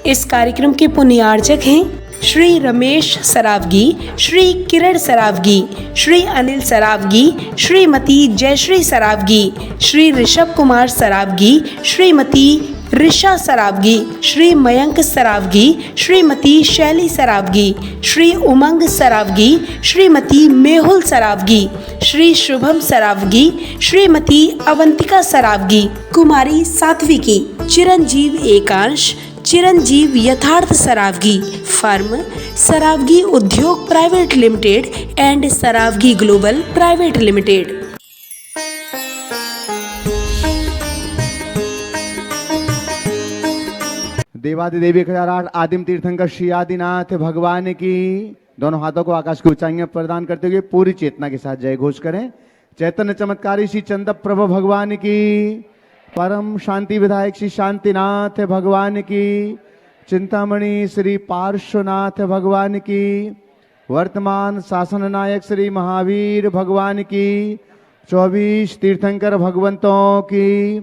इस कार्यक्रम के पुण्यार्चक हैं श्री रमेश सरावगी, श्री किरण सरावगी, श्री अनिल सरावगी, श्रीमती जयश्री सरावगी, श्री ऋषभ कुमार सरावगी, श्रीमती ऋषा सरावगी, श्री मयंक सरावगी, श्रीमती शैली सरावगी, श्री उमंग सरावगी, श्रीमती मेहुल सरावगी, श्री शुभम सरावगी, श्रीमती अवंतिका सरावगी, कुमारी सात्विकी, चिरंजीव एकांश, चिरंजीव यथार्थ Saraogi, firm Saraogi Udyog private limited and Saraogi global private limited. देवादिदेवी 1008 आदिम तीर्थंकर श्री आदिनाथ भगवान की। दोनों हाथों को आकाश की ऊंचाइयों प्रदान करते हुए पूरी चेतना के साथ जय घोष करें। चैतन्य चमत्कारी श्री चंद प्रभु भगवान की। परम शांति विधायक श्री शांतिनाथ भगवान की। चिंतामणि श्री पार्श्वनाथ भगवान की। वर्तमान शासन नायक श्री महावीर भगवान की। 24 तीर्थंकर भगवंतों की।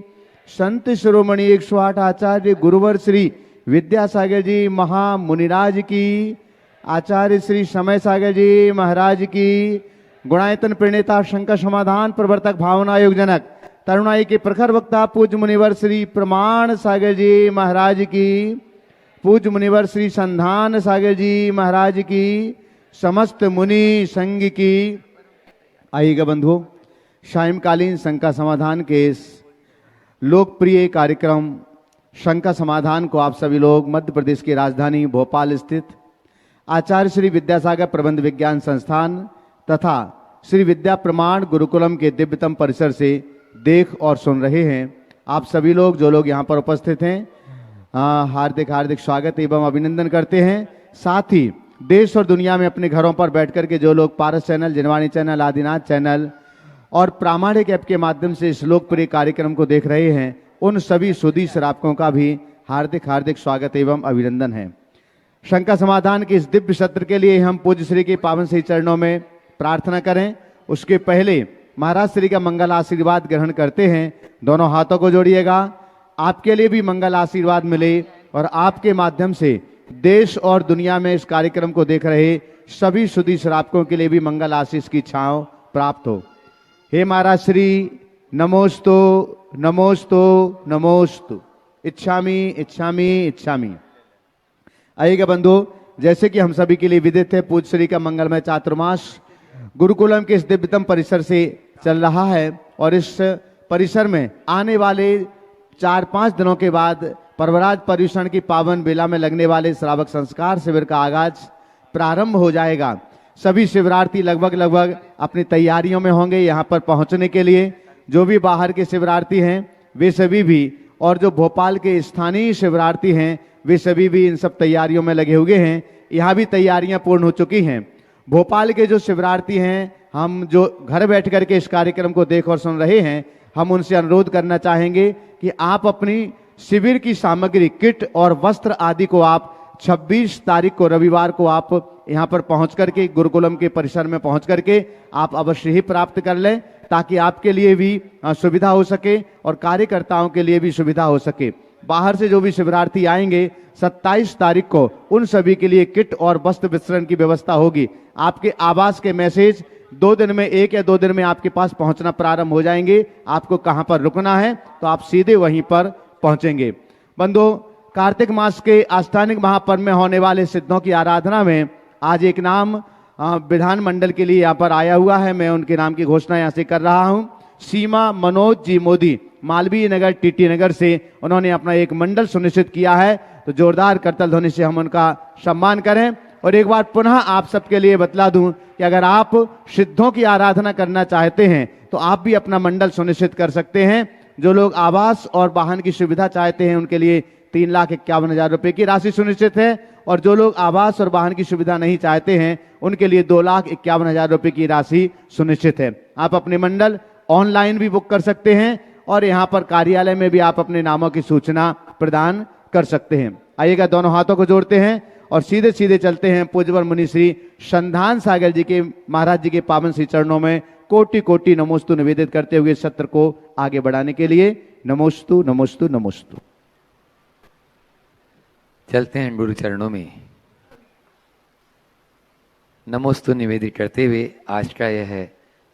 संत शिरोमणि 108 आचार्य गुरुवर श्री विद्यासागर जी महामुनिराज की। आचार्य श्री समय सागर जी महाराज की। गुणायतन प्रणेता शंकर समाधान प्रवर्तक भावना योग जनक तरुणाई के प्रखर वक्ता पूज्य मुनिवर श्री प्रमाण सागर जी महाराज की। पूज्य मुनिवर श्री संधान सागर जी महाराज की। समस्त मुनि संघ की। आइएगा बंधुओं, सायंकालीन शंका समाधान के इस लोकप्रिय कार्यक्रम शंका समाधान को आप सभी लोग मध्य प्रदेश की राजधानी भोपाल स्थित आचार्य श्री विद्यासागर प्रबंध विज्ञान संस्थान तथा श्री विद्या प्रमाण गुरुकुलम के दिव्यतम परिसर से देख और सुन रहे हैं। आप सभी लोग जो लोग यहाँ पर उपस्थित हैं हार्दिक हार्दिक स्वागत एवं अभिनंदन करते हैं। साथ ही देश और दुनिया में अपने घरों पर बैठ कर के जो लोग Paras channel, Janvani channel, Adinath channel और प्रामाणिक ऐप के माध्यम से इस लोकप्रिय कार्यक्रम को देख रहे हैं, उन सभी सुधी श्रावकों का भी हार्दिक हार्दिक स्वागत एवं अभिनंदन है। शंका समाधान के इस दिव्य सत्र के लिए हम पूज्य श्री के पावन श्री चरणों में प्रार्थना करें। उसके पहले महाराज श्री का मंगल आशीर्वाद ग्रहण करते हैं। दोनों हाथों को जोड़िएगा। आपके लिए भी मंगल आशीर्वाद मिले और आपके माध्यम से देश और दुनिया में इस कार्यक्रम को देख रहे सभी सुधी श्रावकों के लिए भी मंगल आशीष की छांव प्राप्त हो। हे महाराज श्री नमोस्तु नमोस्तु नमोस्तु। इच्छामि इच्छामि इच्छामि। आइएगा बंधु, जैसे कि हम सभी के लिए विदित है, पूज्य श्री का मंगलमय चातुर्मास गुरुकुलम के इस दिव्यतम परिसर से चल रहा है और इस परिसर में आने वाले 4-5 दिनों के बाद पर्वराज पर्यूषण की पावन बेला में लगने वाले श्रावक संस्कार शिविर का आगाज प्रारंभ हो जाएगा। सभी शिविरार्थी लगभग अपनी तैयारियों में होंगे यहाँ पर पहुंचने के लिए। जो भी बाहर के शिविरार्थी हैं वे सभी भी, और जो भोपाल के स्थानीय शिविरार्थी हैं वे सभी भी इन सब तैयारियों में लगे हुए हैं। यहाँ भी तैयारियां पूर्ण हो चुकी हैं। भोपाल के जो शिविरार्थी हैं, हम जो घर बैठ करके इस कार्यक्रम को देख और सुन रहे हैं, हम उनसे अनुरोध करना चाहेंगे कि आप अपनी शिविर की सामग्री, किट और वस्त्र आदि को आप 26 तारीख को रविवार को आप यहाँ पर पहुँच करके गुरुकुलम के परिसर में पहुँच करके आप अवश्य ही प्राप्त कर लें, ताकि आपके लिए भी सुविधा हो सके और कार्यकर्ताओं के लिए भी सुविधा हो सके। बाहर से जो भी शिविरार्थी आएंगे 27 तारीख को उन सभी के लिए किट और वस्त्र वितरण की व्यवस्था होगी। आपके आवास के मैसेज 2 दिन में, 1 या 2 दिन में आपके पास पहुंचना प्रारंभ हो जाएंगे। आपको कहां पर रुकना है तो आप सीधे वहीं पर पहुंचेंगे। बंधु, कार्तिक मास के आस्थानिक महापर्व में होने वाले सिद्धों की आराधना में आज एक नाम विधान मंडल के लिए यहाँ पर आया हुआ है। मैं उनके नाम की घोषणा यहाँ से कर रहा हूँ। सीमा मनोज जी मोदी, मालवीय नगर, टीटी नगर से उन्होंने अपना एक मंडल सुनिश्चित किया है। तो जोरदार करतल ध्वनि से हम उनका सम्मान करें। और एक बार पुनः आप सबके लिए बतला दूं कि अगर आप सिद्धों की आराधना करना चाहते हैं तो आप भी अपना मंडल सुनिश्चित कर सकते हैं। जो लोग आवास और वाहन की सुविधा चाहते हैं उनके लिए 3,51,000 रुपए की राशि सुनिश्चित है, और जो लोग आवास और वाहन की सुविधा नहीं चाहते हैं उनके लिए 2,51,000 रुपए की राशि सुनिश्चित है। आप अपने मंडल ऑनलाइन भी बुक कर सकते हैं और यहाँ पर कार्यालय में भी आप अपने नामों की सूचना प्रदान कर सकते हैं। आइएगा, दोनों हाथों को जोड़ते हैं और सीधे सीधे चलते हैं पूज्यवर मुनि श्री संधान सागर जी के महाराज जी के पावन श्री चरणों में कोटि कोटि नमोस्तु निवेदित करते हुए सत्र को आगे बढ़ाने के लिए नमोस्तु नमोस्तु नमोस्तु। चलते हैं गुरु चरणों में। नमोस्तु निवेदित करते हुए आज का यह है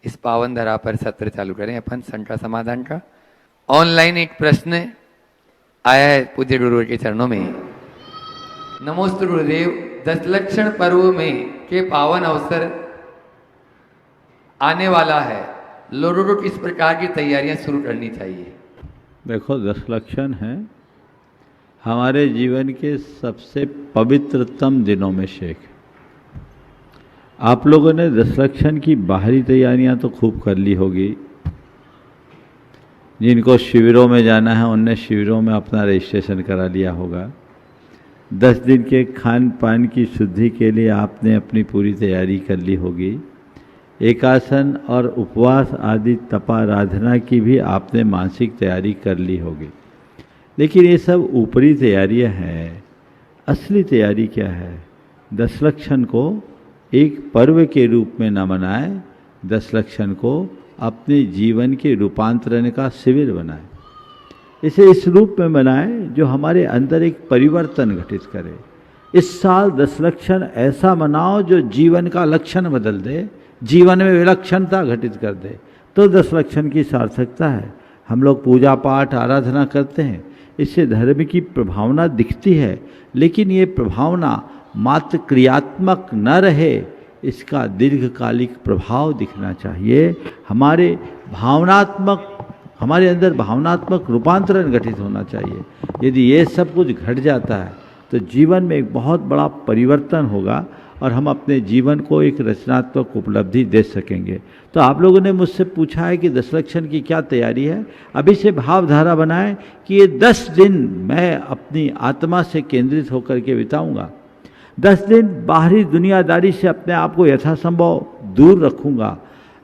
इस पावन धरा पर सत्र चालू करें अपन शंका समाधान का। ऑनलाइन एक प्रश्न आया है पूज्य गुरु के चरणों में। नमोस्तु गुरुदेव, 10 लक्षण पर्व में के पावन अवसर आने वाला है, लोगों को किस प्रकार की तैयारियां शुरू करनी चाहिए? देखो, 10 लक्षण हैं हमारे जीवन के सबसे पवित्रतम दिनों में से एक। आप लोगों ने 10 लक्षण की बाहरी तैयारियां तो खूब कर ली होगी। जिनको शिविरों में जाना है उनने शिविरों में अपना रजिस्ट्रेशन करा लिया होगा। 10 दिन के खान पान की शुद्धि के लिए आपने अपनी पूरी तैयारी कर ली होगी। एकासन और उपवास आदि तपाराधना की भी आपने मानसिक तैयारी कर ली होगी। लेकिन ये सब ऊपरी तैयारियां हैं। असली तैयारी क्या है? 10 लक्षण को एक पर्व के रूप में न मनाए, 10 लक्षण को अपने जीवन के रूपांतरण का शिविर बनाए। इसे इस रूप में बनाए जो हमारे अंदर एक परिवर्तन घटित करे। इस साल 10 लक्षण ऐसा मनाओ जो जीवन का लक्षण बदल दे, जीवन में विलक्षणता घटित कर दे, तो 10 लक्षण की सार्थकता है। हम लोग पूजा पाठ आराधना करते हैं, इससे धर्म की प्रभावना दिखती है, लेकिन ये प्रभावना मात्र क्रियात्मक न रहे, इसका दीर्घकालिक प्रभाव दिखना चाहिए। हमारे अंदर भावनात्मक रूपांतरण घटित होना चाहिए। यदि ये सब कुछ घट जाता है तो जीवन में एक बहुत बड़ा परिवर्तन होगा और हम अपने जीवन को एक रचनात्मक उपलब्धि दे सकेंगे। तो आप लोगों ने मुझसे पूछा है कि 10 लक्षण की क्या तैयारी है। अभी से भावधारा बनाएं कि ये 10 दिन मैं अपनी आत्मा से केंद्रित होकर के बिताऊंगा। 10 दिन बाहरी दुनियादारी से अपने आप को यथासंभव दूर रखूंगा।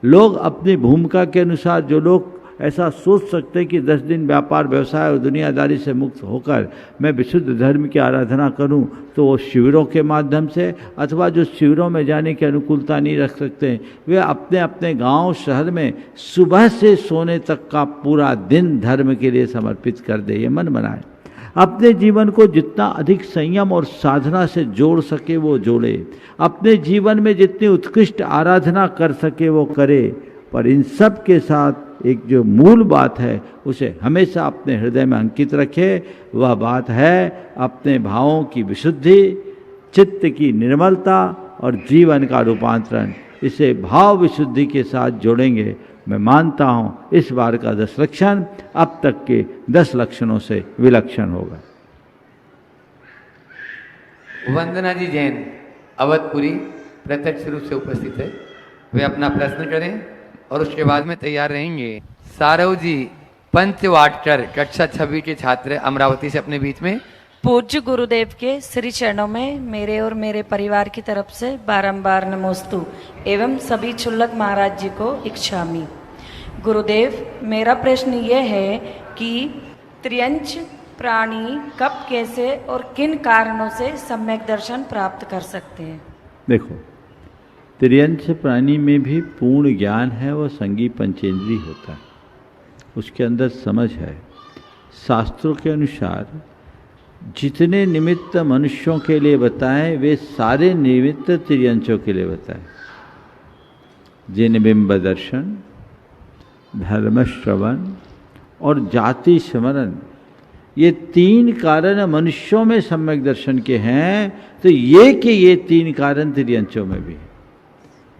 लोग अपनी भूमिका के अनुसार, जो लोग ऐसा सोच सकते हैं कि 10 दिन व्यापार व्यवसाय और दुनियादारी से मुक्त होकर मैं विशुद्ध धर्म की आराधना करूं, तो वो शिविरों के माध्यम से, अथवा जो शिविरों में जाने की अनुकूलता नहीं रख सकते, वे अपने अपने गांव शहर में सुबह से सोने तक का पूरा दिन धर्म के लिए समर्पित कर दे। ये मन बनाए। अपने जीवन को जितना अधिक संयम और साधना से जोड़ सके वो जोड़े। अपने जीवन में जितनी उत्कृष्ट आराधना कर सके वो करे। पर इन सब के साथ एक जो मूल बात है उसे हमेशा अपने हृदय में अंकित रखे। वह बात है अपने भावों की विशुद्धि, चित्त की निर्मलता और जीवन का रूपांतरण। इसे भाव विशुद्धि के साथ जोड़ेंगे। मैं मानता हूँ इस बार का 10 लक्षण अब तक के 10 लक्षणों से विलक्षण होगा। वंदना जी जैन अवधपुरी प्रत्यक्ष रूप से उपस्थित है, वे अपना प्रश्न करें और उसके बाद में तैयार रहेंगे। सारव जी पंचवाटकर कक्षा 6 के छात्र अमरावती से अपने बीच में। पूज्य गुरुदेव के श्री चरणों में मेरे और मेरे परिवार की तरफ से बारंबार नमोस्तु एवं सभी चुल्लक महाराज जी को इच्छामि। गुरुदेव, मेरा प्रश्न ये है कि त्रियंच प्राणी कब, कैसे और किन कारणों से सम्यक दर्शन प्राप्त कर सकते हैं? देखो, त्रियंच प्राणी में भी पूर्ण ज्ञान है, वो संगी पंचेंद्री होता है, उसके अंदर समझ है। शास्त्रों के अनुसार जितने निमित्त मनुष्यों के लिए बताएं वे सारे निमित्त त्रियंचों के लिए बताएं। जिन बिंब दर्शन, धर्म श्रवण और जाति स्मरण, ये 3 कारण मनुष्यों में सम्यक दर्शन के हैं, तो ये 3 कारण त्रियंचों में भी है।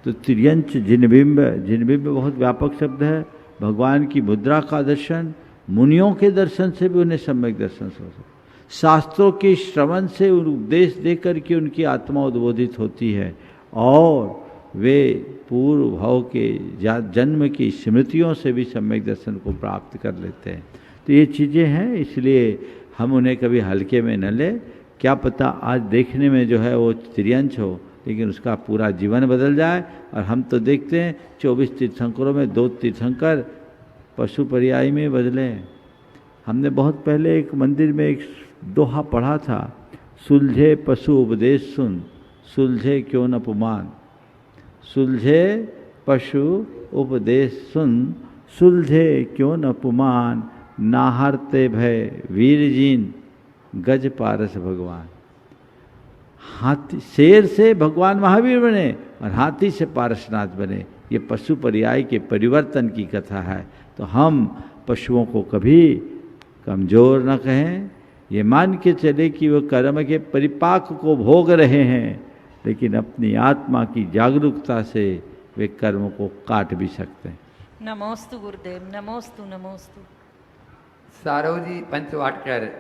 तो त्रियंच जिनबिंब बहुत व्यापक शब्द है। भगवान की मुद्रा का दर्शन, मुनियों के दर्शन से भी उन्हें सम्यक दर्शन हो सकता। शास्त्रों के श्रवण से उपदेश देकर के उनकी आत्मा उद्बोधित होती है और वे पूर्व भाव के जन्म की स्मृतियों से भी सम्यक दर्शन को प्राप्त कर लेते हैं। तो ये चीज़ें हैं, इसलिए हम उन्हें कभी हल्के में न ले। क्या पता आज देखने में जो है वो त्रियंच हो, लेकिन उसका पूरा जीवन बदल जाए। और हम तो देखते हैं 24 तीर्थंकरों में 2 तीर्थंकर पशु पर्याय में बदले। हमने बहुत पहले एक मंदिर में एक दोहा पढ़ा था, सुलझे पशु उपदेश सुन, सुलझे क्यों न पुमान। सुलझे पशु उपदेश सुन, सुलझे क्यों न पुमान। नाहरते भय वीर जीन, गज पारस भगवान। हाथी, शेर से भगवान महावीर बने और हाथी से पारसनाथ बने। ये पशु पर्याय के परिवर्तन की कथा है। तो हम पशुओं को कभी कमजोर न कहें, ये मान के चले कि वो कर्म के परिपाक को भोग रहे हैं, लेकिन अपनी आत्मा की जागरूकता से वे कर्म को काट भी सकते हैं। नमोस्तु गुरुदेव, नमोस्तु नमोस्तु। सारव जी पंचवाटकर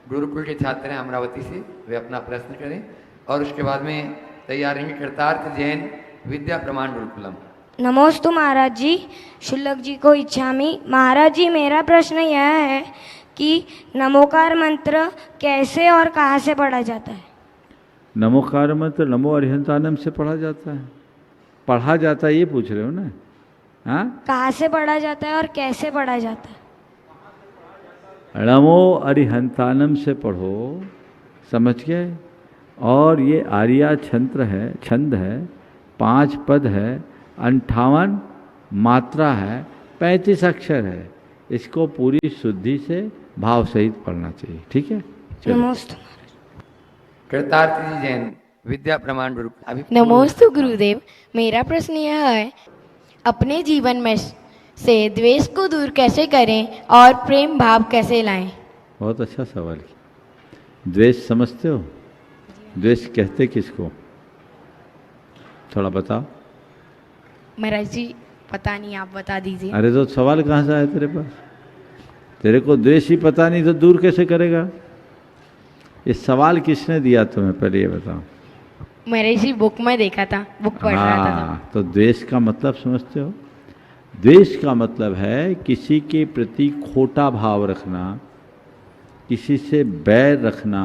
गुरुकुल के छात्र हैं अमरावती से, वे अपना प्रश्न करें और उसके बाद में तैयार रहेंगे कृतार्थ जैन विद्या प्रमाण गुरुकुलम। नमोस्तु महाराज जी, शुल्लक जी को इच्छामि। महाराज जी, मेरा प्रश्न यह है कि नमोकार मंत्र कैसे और कहाँ से पढ़ा जाता है? नमोकार मंत्र नमो अरिहंतानम से पढ़ा जाता है। पढ़ा जाता है ये पूछ रहे हो ना? हाँ, कहाँ से पढ़ा जाता है और कैसे पढ़ा जाता है? नमो अरिहंतानम से पढ़ो, समझ गए? और ये आर्या छंद है, 5 पद है, 58 मात्रा है, 35 अक्षर है। इसको पूरी शुद्धि से भाव सहित पढ़ना चाहिए। ठीक है, चलो। नमोस्तु। कृतार्थ जी जैन विद्या प्रमाण गुरुकुल। अभी नमोस्तु गुरुदेव, मेरा प्रश्न यह है, अपने जीवन में से द्वेष को दूर कैसे करें और प्रेम भाव कैसे लाएं? बहुत अच्छा सवाल किया। द्वेष समझते हो? द्वेष कहते किसको, थोड़ा बताओ। महाराज जी पता नहीं, आप बता दीजिए। अरे तो सवाल कहाँ से आया तेरे पास? तेरे को द्वेष ही पता नहीं तो दूर कैसे करेगा? ये सवाल किसने दिया तुम्हें, पहले ये बताओ। महाराज जी बुक में देखा था, बुक पढ़ रहा था। तो द्वेष का मतलब समझते हो? द्वेष का मतलब है किसी के प्रति खोटा भाव रखना, किसी से बैर रखना,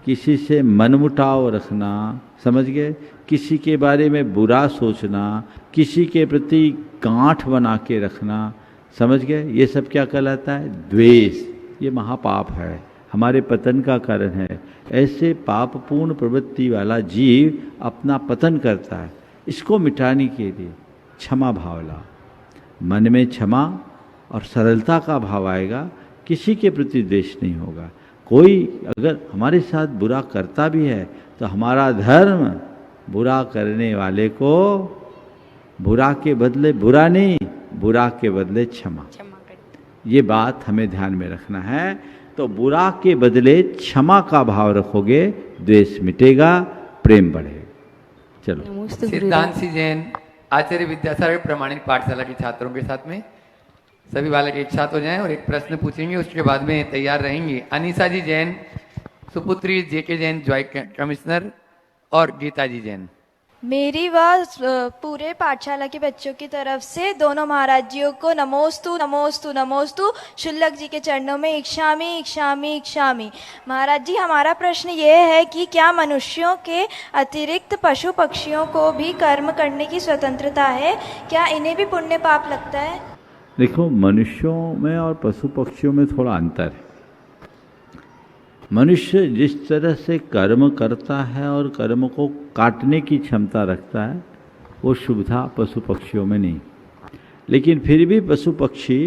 किसी से मनमुटाव रखना, समझ गए? किसी के बारे में बुरा सोचना, किसी के प्रति गांठ बना के रखना, समझ गए? ये सब क्या कहलाता है? द्वेष। ये महापाप है, हमारे पतन का कारण है। ऐसे पापपूर्ण प्रवृत्ति वाला जीव अपना पतन करता है। इसको मिटाने के लिए क्षमा भाव ला, मन में क्षमा और सरलता का भाव आएगा, किसी के प्रति द्वेष नहीं होगा। कोई अगर हमारे साथ बुरा करता भी है तो हमारा धर्म बुरा करने वाले को बुरा के बदले बुरा नहीं, बुरा के बदले क्षमा। ये बात हमें ध्यान में रखना है। तो बुरा के बदले क्षमा का भाव रखोगे, द्वेष मिटेगा, प्रेम बढ़ेगा। चलो। सिद्धांत जैन आचार्य विद्यासागर प्रमाणित पाठशाला के छात्रों के साथ में सभी बालक एक साथ हो जाएं और एक प्रश्न पूछेंगे, उसके बाद में तैयार रहेंगी अनीसा जी जैन, सुपुत्री जेके जैन ज्वाइंट कमिश्नर और गीता जी जैन। मेरी व पूरे पाठशाला के बच्चों की तरफ से दोनों महाराज जियों को नमोस्तु नमोस्तु नमोस्तु। शुल्लक जी के चरणों में इक्षामि इक्षामि इक्षामि। महाराज जी, हमारा प्रश्न ये है कि क्या मनुष्यों के अतिरिक्त पशु पक्षियों को भी कर्म करने की स्वतंत्रता है? क्या इन्हें भी पुण्य पाप लगता है? देखो, मनुष्यों में और पशु पक्षियों में थोड़ा अंतर है। मनुष्य जिस तरह से कर्म करता है और कर्म को काटने की क्षमता रखता है, वो सुविधा पशु पक्षियों में नहीं। लेकिन फिर भी पशु पक्षी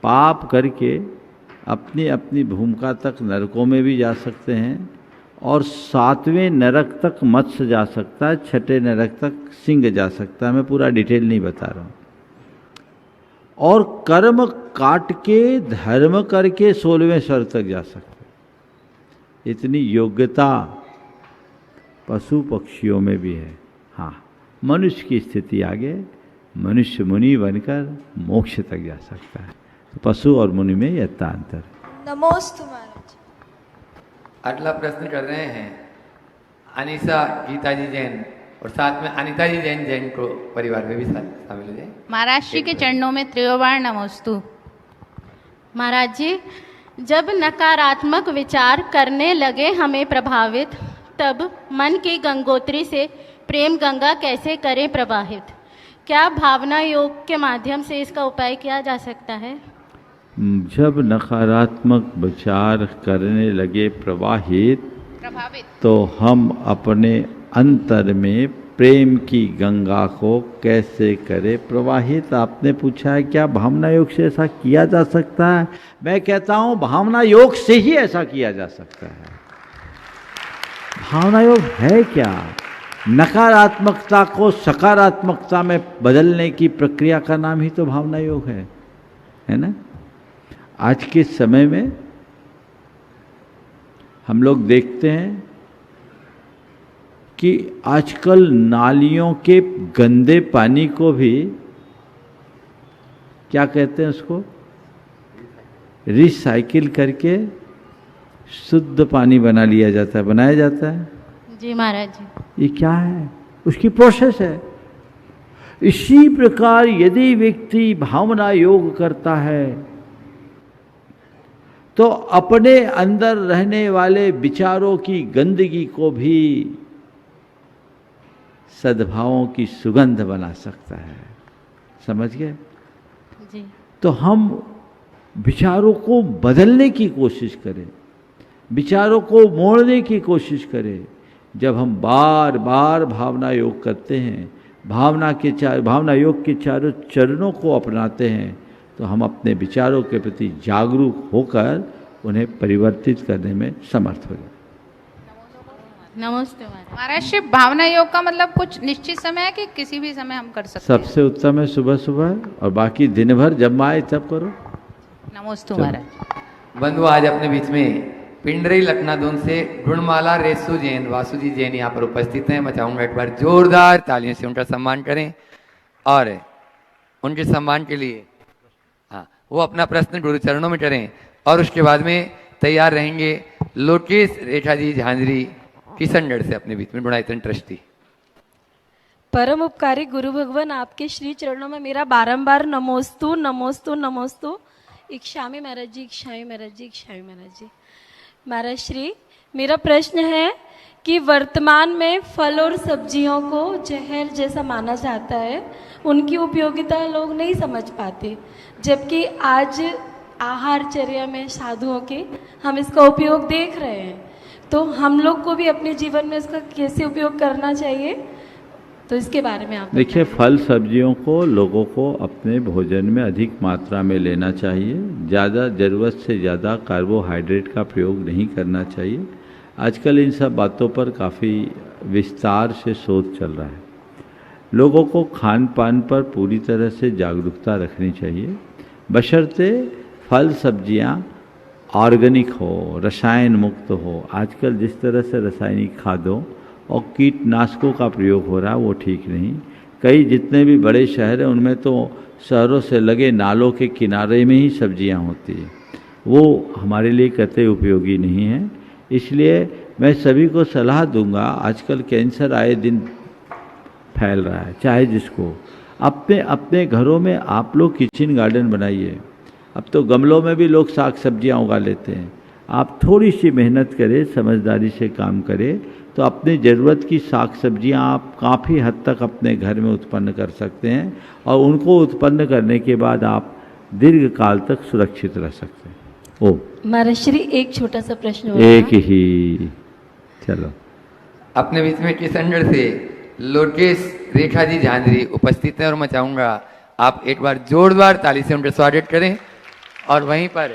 पाप करके अपनी अपनी भूमिका तक नरकों में भी जा सकते हैं और 7वें नरक तक मत्स्य जा सकता है, 6ठे नरक तक सिंह जा सकता है। मैं पूरा डिटेल नहीं बता रहा हूँ। और कर्म काट के धर्म करके 16वें स्वर तक जा सकते। इतनी योग्यता पशु पक्षियों में भी है। हाँ, मनुष्य की स्थिति आगे मनुष्य मुनि बनकर मोक्ष तक जा सकता है। तो पशु और मुनि में यह अंतर है। नमोस्तु महाराज। अगला प्रश्न कर रहे हैं अनीसा गीता जी जैन और साथ में अनिता जी जैन जैन को परिवार में भी शामिल हो जाए। महाराज श्री के चरणों में त्रिवार नमोस्तु। महाराज जी, जब नकारात्मक विचार करने लगे हमें प्रभावित, तब मन की गंगोत्री से प्रेम गंगा कैसे करें प्रवाहित? क्या भावना योग के माध्यम से इसका उपाय किया जा सकता है? जब नकारात्मक विचार करने लगे प्रवाहित, तो हम अपने अंतर में प्रेम की गंगा को कैसे करे प्रवाहित? आपने पूछा है क्या भावना योग से ऐसा किया जा सकता है? मैं कहता हूं भावना योग से ही ऐसा किया जा सकता है। भावना योग है क्या? नकारात्मकता को सकारात्मकता में बदलने की प्रक्रिया का नाम ही तो भावना योग है ना? आज के समय में हम लोग देखते हैं कि आजकल नालियों के गंदे पानी को भी क्या कहते हैं, उसको रिसाइकिल करके शुद्ध पानी बना लिया जाता है, बनाया जाता है। जी महाराज जी। ये क्या है? उसकी प्रोसेस है। इसी प्रकार यदि व्यक्ति भावना योग करता है तो अपने अंदर रहने वाले विचारों की गंदगी को भी सद्भावों की सुगंध बना सकता है। समझ गए जी। तो हम विचारों को बदलने की कोशिश करें, विचारों को मोड़ने की कोशिश करें। जब हम बार बार भावना योग करते हैं, भावना योग के चारों चरणों को अपनाते हैं, तो हम अपने विचारों के प्रति जागरूक होकर उन्हें परिवर्तित करने में समर्थ हो जाते। नमस्ते महाराज। महाराज श्री भावना योग का मतलब कुछ निश्चित समय है कि किसी भी समय हम कर सकते हैं? सबसे उत्तम है सुबह सुबह, और बाकी दिन भर जब आए तब करो। नमस्ते महाराज। बंधु आज अपने बीच में पिंडरी लखनादून से गुणमाला रेसू जैन, वासुजी जैन यहाँ पर उपस्थित हैं। मैं चाहूंगा एक बार जोरदार तालियों से उनका सम्मान करें और उनके सम्मान के लिए वो अपना प्रश्न गुरु चरणों में करें। और उसके बाद में तैयार रहेंगे लोकेश रेखा जी झांझरी किशनगढ़ से अपने बीच में गुणायतन ट्रस्टी। परम उपकारी गुरु भगवान आपके श्री चरणों में मेरा बारंबार नमोस्तु नमोस्तु नमोस्तु। इक्षामी महाराज जी, इक्षामी महाराज जी, इक्षामी महाराज जी। महाराज श्री, मेरा प्रश्न है कि वर्तमान में फल और सब्जियों को जहर जैसा माना जाता है, उनकी उपयोगिता लोग नहीं समझ पाते, जबकि आज आहारचर्या में साधुओं के हम इसका उपयोग देख रहे हैं। तो हम लोग को भी अपने जीवन में इसका कैसे उपयोग करना चाहिए, तो इसके बारे में आप देखिए। फल सब्जियों को लोगों को अपने भोजन में अधिक मात्रा में लेना चाहिए। ज़्यादा ज़रूरत से ज़्यादा कार्बोहाइड्रेट का प्रयोग नहीं करना चाहिए। आजकल इन सब बातों पर काफ़ी विस्तार से शोध चल रहा है। लोगों को खान पान पर पूरी तरह से जागरूकता रखनी चाहिए, बशर्ते फल सब्जियां ऑर्गेनिक हो, रसायन मुक्त हो। आजकल जिस तरह से रासायनिक खादों और कीटनाशकों का प्रयोग हो रहा है वो ठीक नहीं। कई जितने भी बड़े शहर हैं उनमें तो शहरों से लगे नालों के किनारे में ही सब्जियां होती हैं, वो हमारे लिए कतई उपयोगी नहीं है। इसलिए मैं सभी को सलाह दूंगा, आजकल कैंसर आए दिन फैल रहा है, चाहे जिसको, अपने अपने घरों में आप लोग किचन गार्डन बनाइए। अब तो गमलों में भी लोग साग सब्जियां उगा लेते हैं। आप थोड़ी सी मेहनत करें, समझदारी से काम करें, तो अपनी ज़रूरत की साग सब्जियां आप काफ़ी हद तक अपने घर में उत्पन्न कर सकते हैं, और उनको उत्पन्न करने के बाद आप दीर्घ काल तक सुरक्षित रह सकते हैं। ओ महाराज श्री, एक छोटा सा प्रश्न एक ही, चलो। अपने बीच में किशनगढ़ से लोकेश रेखा जी झांझरी उपस्थित हैं और मैं चाहूंगा आप एक बार जोरदार ताली से उनका स्वागत करें। और वहीं पर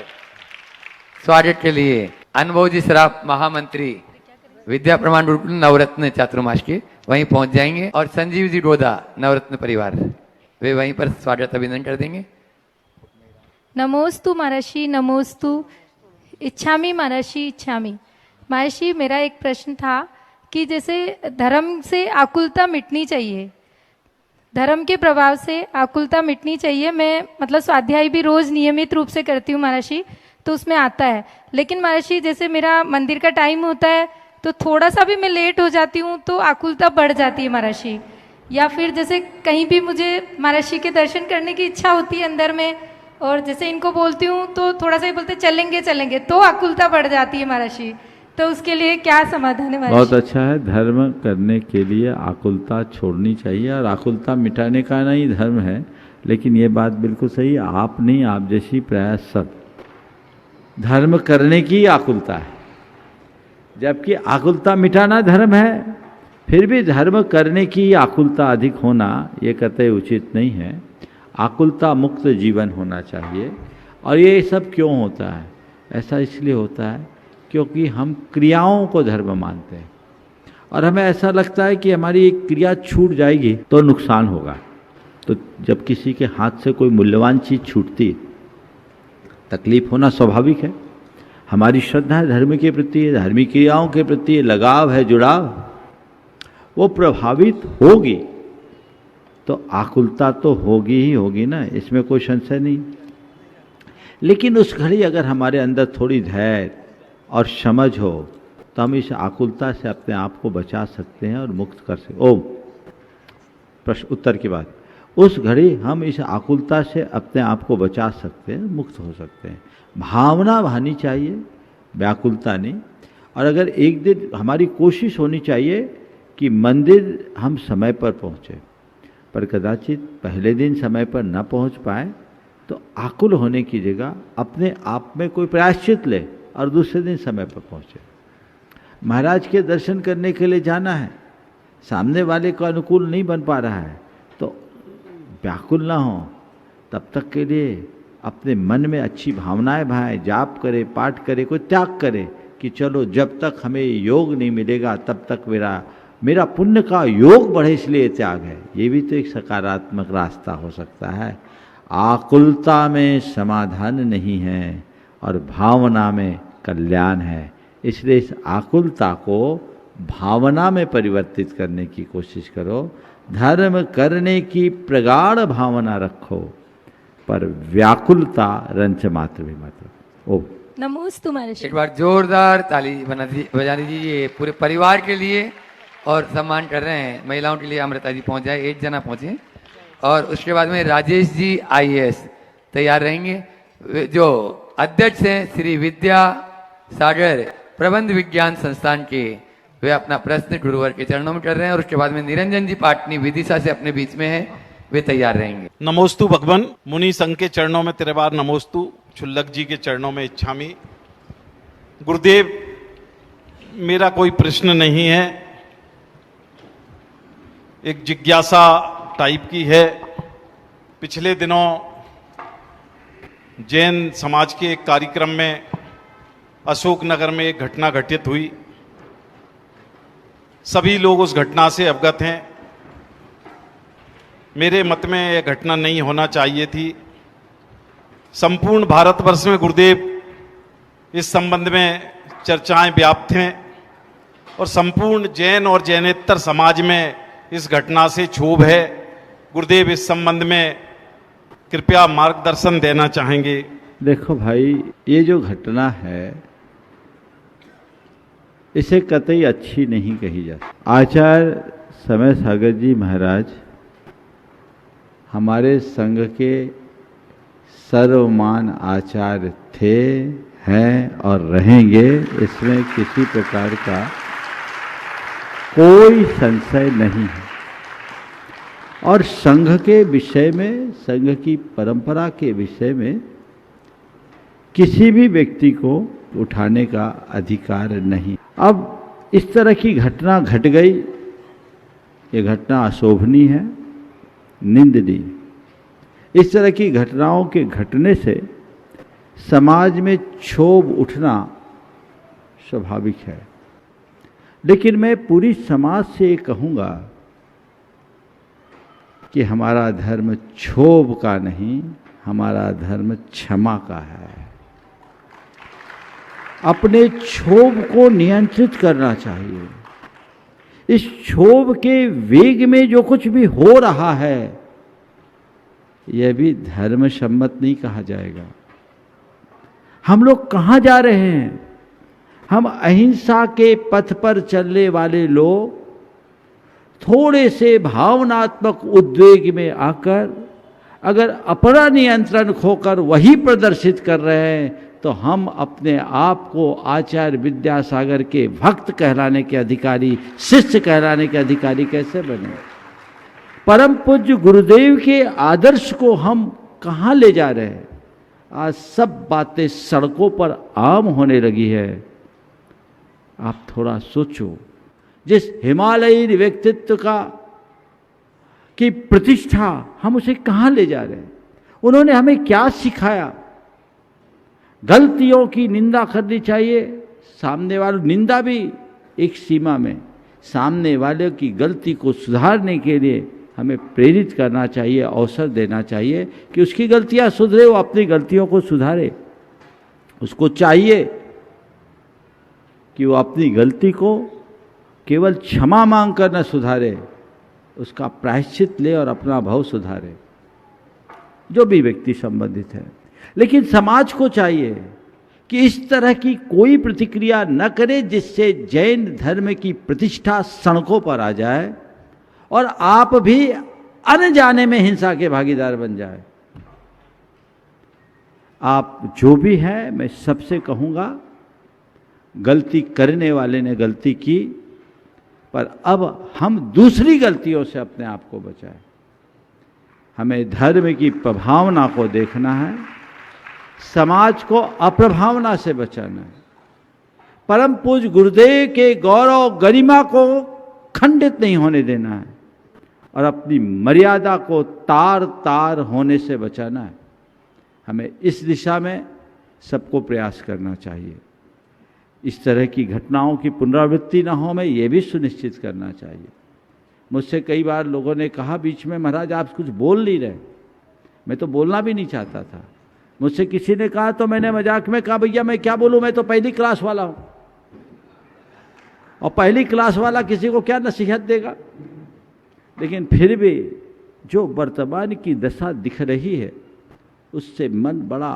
स्वागत के लिए अनुभव जी सराफ महामंत्री विद्या प्रमाण गुरुकुल नवरत्न चातुर्मास के वहीं पहुंच जाएंगे, और संजीव जी गोदा नवरत्न परिवार वे वहीं पर स्वागत अभिनंदन कर देंगे। नमोस्तु महर्षि, नमोस्तु। इच्छामी महर्षि, इच्छामी। महर्षि, मेरा एक प्रश्न था कि जैसे धर्म से आकुलता मिटनी चाहिए, धर्म के प्रभाव से आकुलता मिटनी चाहिए। मैं मतलब स्वाध्याय भी रोज नियमित रूप से करती हूँ महर्षि, तो उसमें आता है। लेकिन महर्षि जैसे मेरा मंदिर का टाइम होता है तो थोड़ा सा भी मैं लेट हो जाती हूँ तो आकुलता बढ़ जाती है महर्षि। या फिर जैसे कहीं भी मुझे महर्षि के दर्शन करने की इच्छा होती है अंदर में, और जैसे इनको बोलती हूँ तो थोड़ा सा ही बोलते चलेंगे चलेंगे, तो आकुलता बढ़ जाती है महर्षि। तो उसके लिए क्या समाधान है महर्षि? बहुत अच्छा है। धर्म करने के लिए आकुलता छोड़नी चाहिए, और आकुलता मिटाने का नहीं धर्म है। लेकिन ये बात बिल्कुल सही, आप नहीं, आप जैसी प्रयास सब धर्म करने की आकुलता है, जबकि आकुलता मिटाना धर्म है। फिर भी धर्म करने की आकुलता अधिक होना ये कतई उचित नहीं है। आकुलता मुक्त जीवन होना चाहिए। और ये सब क्यों होता है? ऐसा इसलिए होता है क्योंकि हम क्रियाओं को धर्म मानते हैं। और हमें ऐसा लगता है कि हमारी एक क्रिया छूट जाएगी तो नुकसान होगा। तो जब किसी के हाथ से कोई मूल्यवान चीज छूटती, तकलीफ होना स्वाभाविक है। हमारी श्रद्धा है धर्म के प्रति, धार्मिक क्रियाओं के प्रति लगाव है, जुड़ाव, वो प्रभावित होगी तो आकुलता तो होगी ही होगी ना, इसमें कोई संशय नहीं। लेकिन उस घड़ी अगर हमारे अंदर थोड़ी धैर्य और समझ हो तो हम इस आकुलता से अपने आप को बचा सकते हैं और मुक्त कर सकते। ओम प्रश्न उत्तर की बात, उस घड़ी हम इस आकुलता से अपने आप को बचा सकते हैं, मुक्त हो सकते हैं। भावना बहानी चाहिए, व्याकुलता नहीं। और अगर एक दिन हमारी कोशिश होनी चाहिए कि मंदिर हम समय पर पहुँचे, पर कदाचित पहले दिन समय पर न पहुँच पाए तो आकुल होने की जगह अपने आप में कोई प्रायश्चित ले और दूसरे दिन समय पर पहुँचे। महाराज के दर्शन करने के लिए जाना है, सामने वाले को अनुकूल नहीं बन पा रहा है तो व्याकुल ना हो, तब तक के लिए अपने मन में अच्छी भावनाएं भाएं, जाप करे, पाठ करे, कोई त्याग करे कि चलो जब तक हमें योग नहीं मिलेगा तब तक मेरा पुण्य का योग बढ़े, इसलिए त्याग है। ये भी तो एक सकारात्मक रास्ता हो सकता है। आकुलता में समाधान नहीं है और भावना में कल्याण है, इसलिए इस आकुलता को भावना में परिवर्तित करने की कोशिश करो। धर्म करने की प्रगाढ़ भावना रखो, पर व्याकुलता रंच मात्र भी मत रखो। ओ नमोस्तु महर्षि। एक बार जोरदार ताली बजा दीजिए पूरे परिवार के लिए। और सम्मान कर रहे हैं महिलाओं के लिए, अमृता जी पहुंच जाए, 1 जना पहुंचे। और उसके बाद में राजेश जी IAS तैयार रहेंगे। जो अध्यक्ष हैं श्री विद्या सागर प्रबंध विज्ञान संस्थान के, वे अपना प्रश्न गुरुवर के चरणों में कर रहे हैं। और उसके बाद में निरंजन जी पाटनी विदिशा से अपने बीच में है, वे तैयार रहेंगे। नमोस्तु भगवान, मुनि संघ के चरणों में तेरे बार नमोस्तु, छुल्लक जी के चरणों में इच्छामी। गुरुदेव, मेरा कोई प्रश्न नहीं है, एक जिज्ञासा टाइप की है। पिछले दिनों जैन समाज के एक कार्यक्रम में अशोकनगर में एक घटना घटित हुई। सभी लोग उस घटना से अवगत हैं। मेरे मत में यह घटना नहीं होना चाहिए थी। संपूर्ण भारतवर्ष में गुरुदेव इस संबंध में चर्चाएं व्याप्त हैं और संपूर्ण जैन और जैनेतर समाज में इस घटना से क्षोभ है। गुरुदेव, इस संबंध में कृपया मार्गदर्शन देना चाहेंगे। देखो भाई, ये जो घटना है इसे कतई अच्छी नहीं कही जा सकती। आचार्य समय सागर जी महाराज हमारे संघ के सर्वमान आचार्य थे, हैं और रहेंगे, इसमें किसी प्रकार का कोई संशय नहीं है। और संघ के विषय में, संघ की परंपरा के विषय में किसी भी व्यक्ति को उठाने का अधिकार नहीं। अब इस तरह की घटना घट गई, ये घटना अशोभनीय है, निंदनीय। इस तरह की घटनाओं के घटने से समाज में क्षोभ उठना स्वाभाविक है। लेकिन मैं पूरी समाज से ये कहूँगा कि हमारा धर्म क्षोभ का नहीं, हमारा धर्म क्षमा का है। अपने क्षोभ को नियंत्रित करना चाहिए। इस क्षोभ के वेग में जो कुछ भी हो रहा है यह भी धर्म सम्मत नहीं कहा जाएगा। हम लोग कहाँ जा रहे हैं? हम अहिंसा के पथ पर चलने वाले लोग थोड़े से भावनात्मक उद्वेग में आकर अगर अपना नियंत्रण खोकर वही प्रदर्शित कर रहे हैं तो हम अपने आप को आचार्य विद्यासागर के भक्त कहलाने के अधिकारी, शिष्य कहलाने के अधिकारी कैसे बने? परम पूज्य गुरुदेव के आदर्श को हम कहाँ ले जा रहे हैं? आज सब बातें सड़कों पर आम होने लगी है। आप थोड़ा सोचो, जिस हिमालयी व्यक्तित्व की प्रतिष्ठा हम उसे कहाँ ले जा रहे हैं? उन्होंने हमें क्या सिखाया? गलतियों की निंदा करनी चाहिए, सामने वालों, निंदा भी एक सीमा में, सामने वाले की गलती को सुधारने के लिए हमें प्रेरित करना चाहिए, अवसर देना चाहिए कि उसकी गलतियां सुधरे, वो अपनी गलतियों को सुधारे। उसको चाहिए कि वो अपनी गलती को केवल क्षमा मांग कर न सुधारे, उसका प्रायश्चित ले और अपना भाव सुधारे, जो भी व्यक्ति संबंधित है। लेकिन समाज को चाहिए कि इस तरह की कोई प्रतिक्रिया न करे जिससे जैन धर्म की प्रतिष्ठा सड़कों पर आ जाए और आप भी अनजाने में हिंसा के भागीदार बन जाए। आप जो भी हैं, मैं सबसे कहूँगा, गलती करने वाले ने गलती की, पर अब हम दूसरी गलतियों से अपने आप को बचाएं। हमें धर्म की प्रभावना को देखना है, समाज को अप्रभावना से बचाना है, परम पूज्य गुरुदेव के गौरव गरिमा को खंडित नहीं होने देना है और अपनी मर्यादा को तार तार होने से बचाना है। हमें इस दिशा में सबको प्रयास करना चाहिए। इस तरह की घटनाओं की पुनरावृत्ति ना हो, मैं ये भी सुनिश्चित करना चाहिए। मुझसे कई बार लोगों ने कहा बीच में, महाराज आप कुछ बोल नहीं रहे। मैं तो बोलना भी नहीं चाहता था। मुझसे किसी ने कहा तो मैंने मजाक में कहा, भैया मैं क्या बोलूं, मैं तो पहली क्लास वाला हूं, और पहली क्लास वाला किसी को क्या नसीहत देगा। लेकिन फिर भी जो वर्तमान की दशा दिख रही है उससे मन बड़ा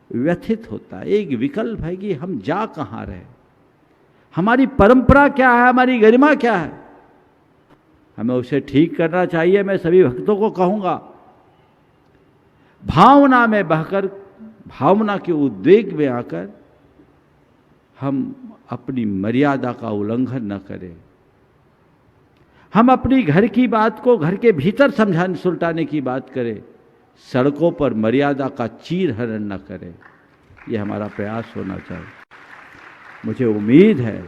व्यथित होता है। एक विकल्प है कि हम जा कहाँ रहे, हमारी परंपरा क्या है, हमारी गरिमा क्या है, हमें उसे ठीक करना चाहिए। मैं सभी भक्तों को कहूँगा, भावना में बहकर, भावना के उद्वेग में आकर हम अपनी मर्यादा का उल्लंघन न करें। हम अपनी घर की बात को घर के भीतर समझाने सुलटाने की बात करें, सड़कों पर मर्यादा का चीर हरण न करें। यह हमारा प्रयास होना चाहिए। मुझे उम्मीद है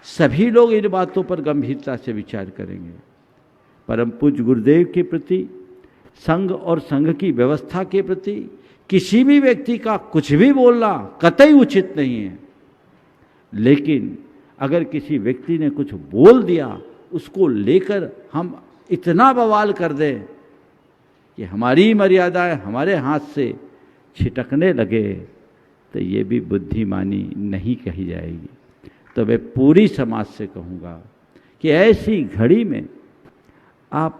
सभी लोग इन बातों पर गंभीरता से विचार करेंगे। परम पूज्य गुरुदेव के प्रति, संघ और संघ की व्यवस्था के प्रति किसी भी व्यक्ति का कुछ भी बोलना कतई उचित नहीं है। लेकिन अगर किसी व्यक्ति ने कुछ बोल दिया, उसको लेकर हम इतना बवाल कर दें कि हमारी मर्यादाएं हमारे हाथ से छिटकने लगे, तो ये भी बुद्धिमानी नहीं कही जाएगी। तो मैं पूरी समाज से कहूँगा कि ऐसी घड़ी में आप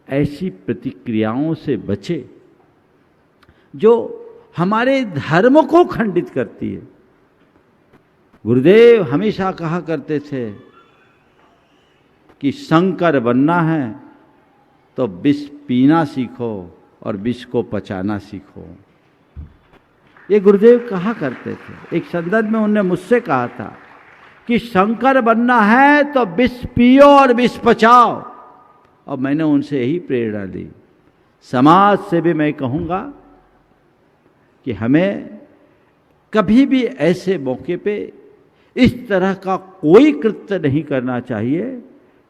ऐसी प्रतिक्रियाओं से बचें जो हमारे धर्म को खंडित करती है। गुरुदेव हमेशा कहा करते थे कि शंकर बनना है तो विष पीना सीखो और विष को पचाना सीखो। ये गुरुदेव कहा करते थे। एक संदर्भ में उन्होंने मुझसे कहा था कि शंकर बनना है तो विष पियो और विष पचाओ, और मैंने उनसे यही प्रेरणा ली। समाज से भी मैं कहूँगा कि हमें कभी भी ऐसे मौके पे इस तरह का कोई कृत्य नहीं करना चाहिए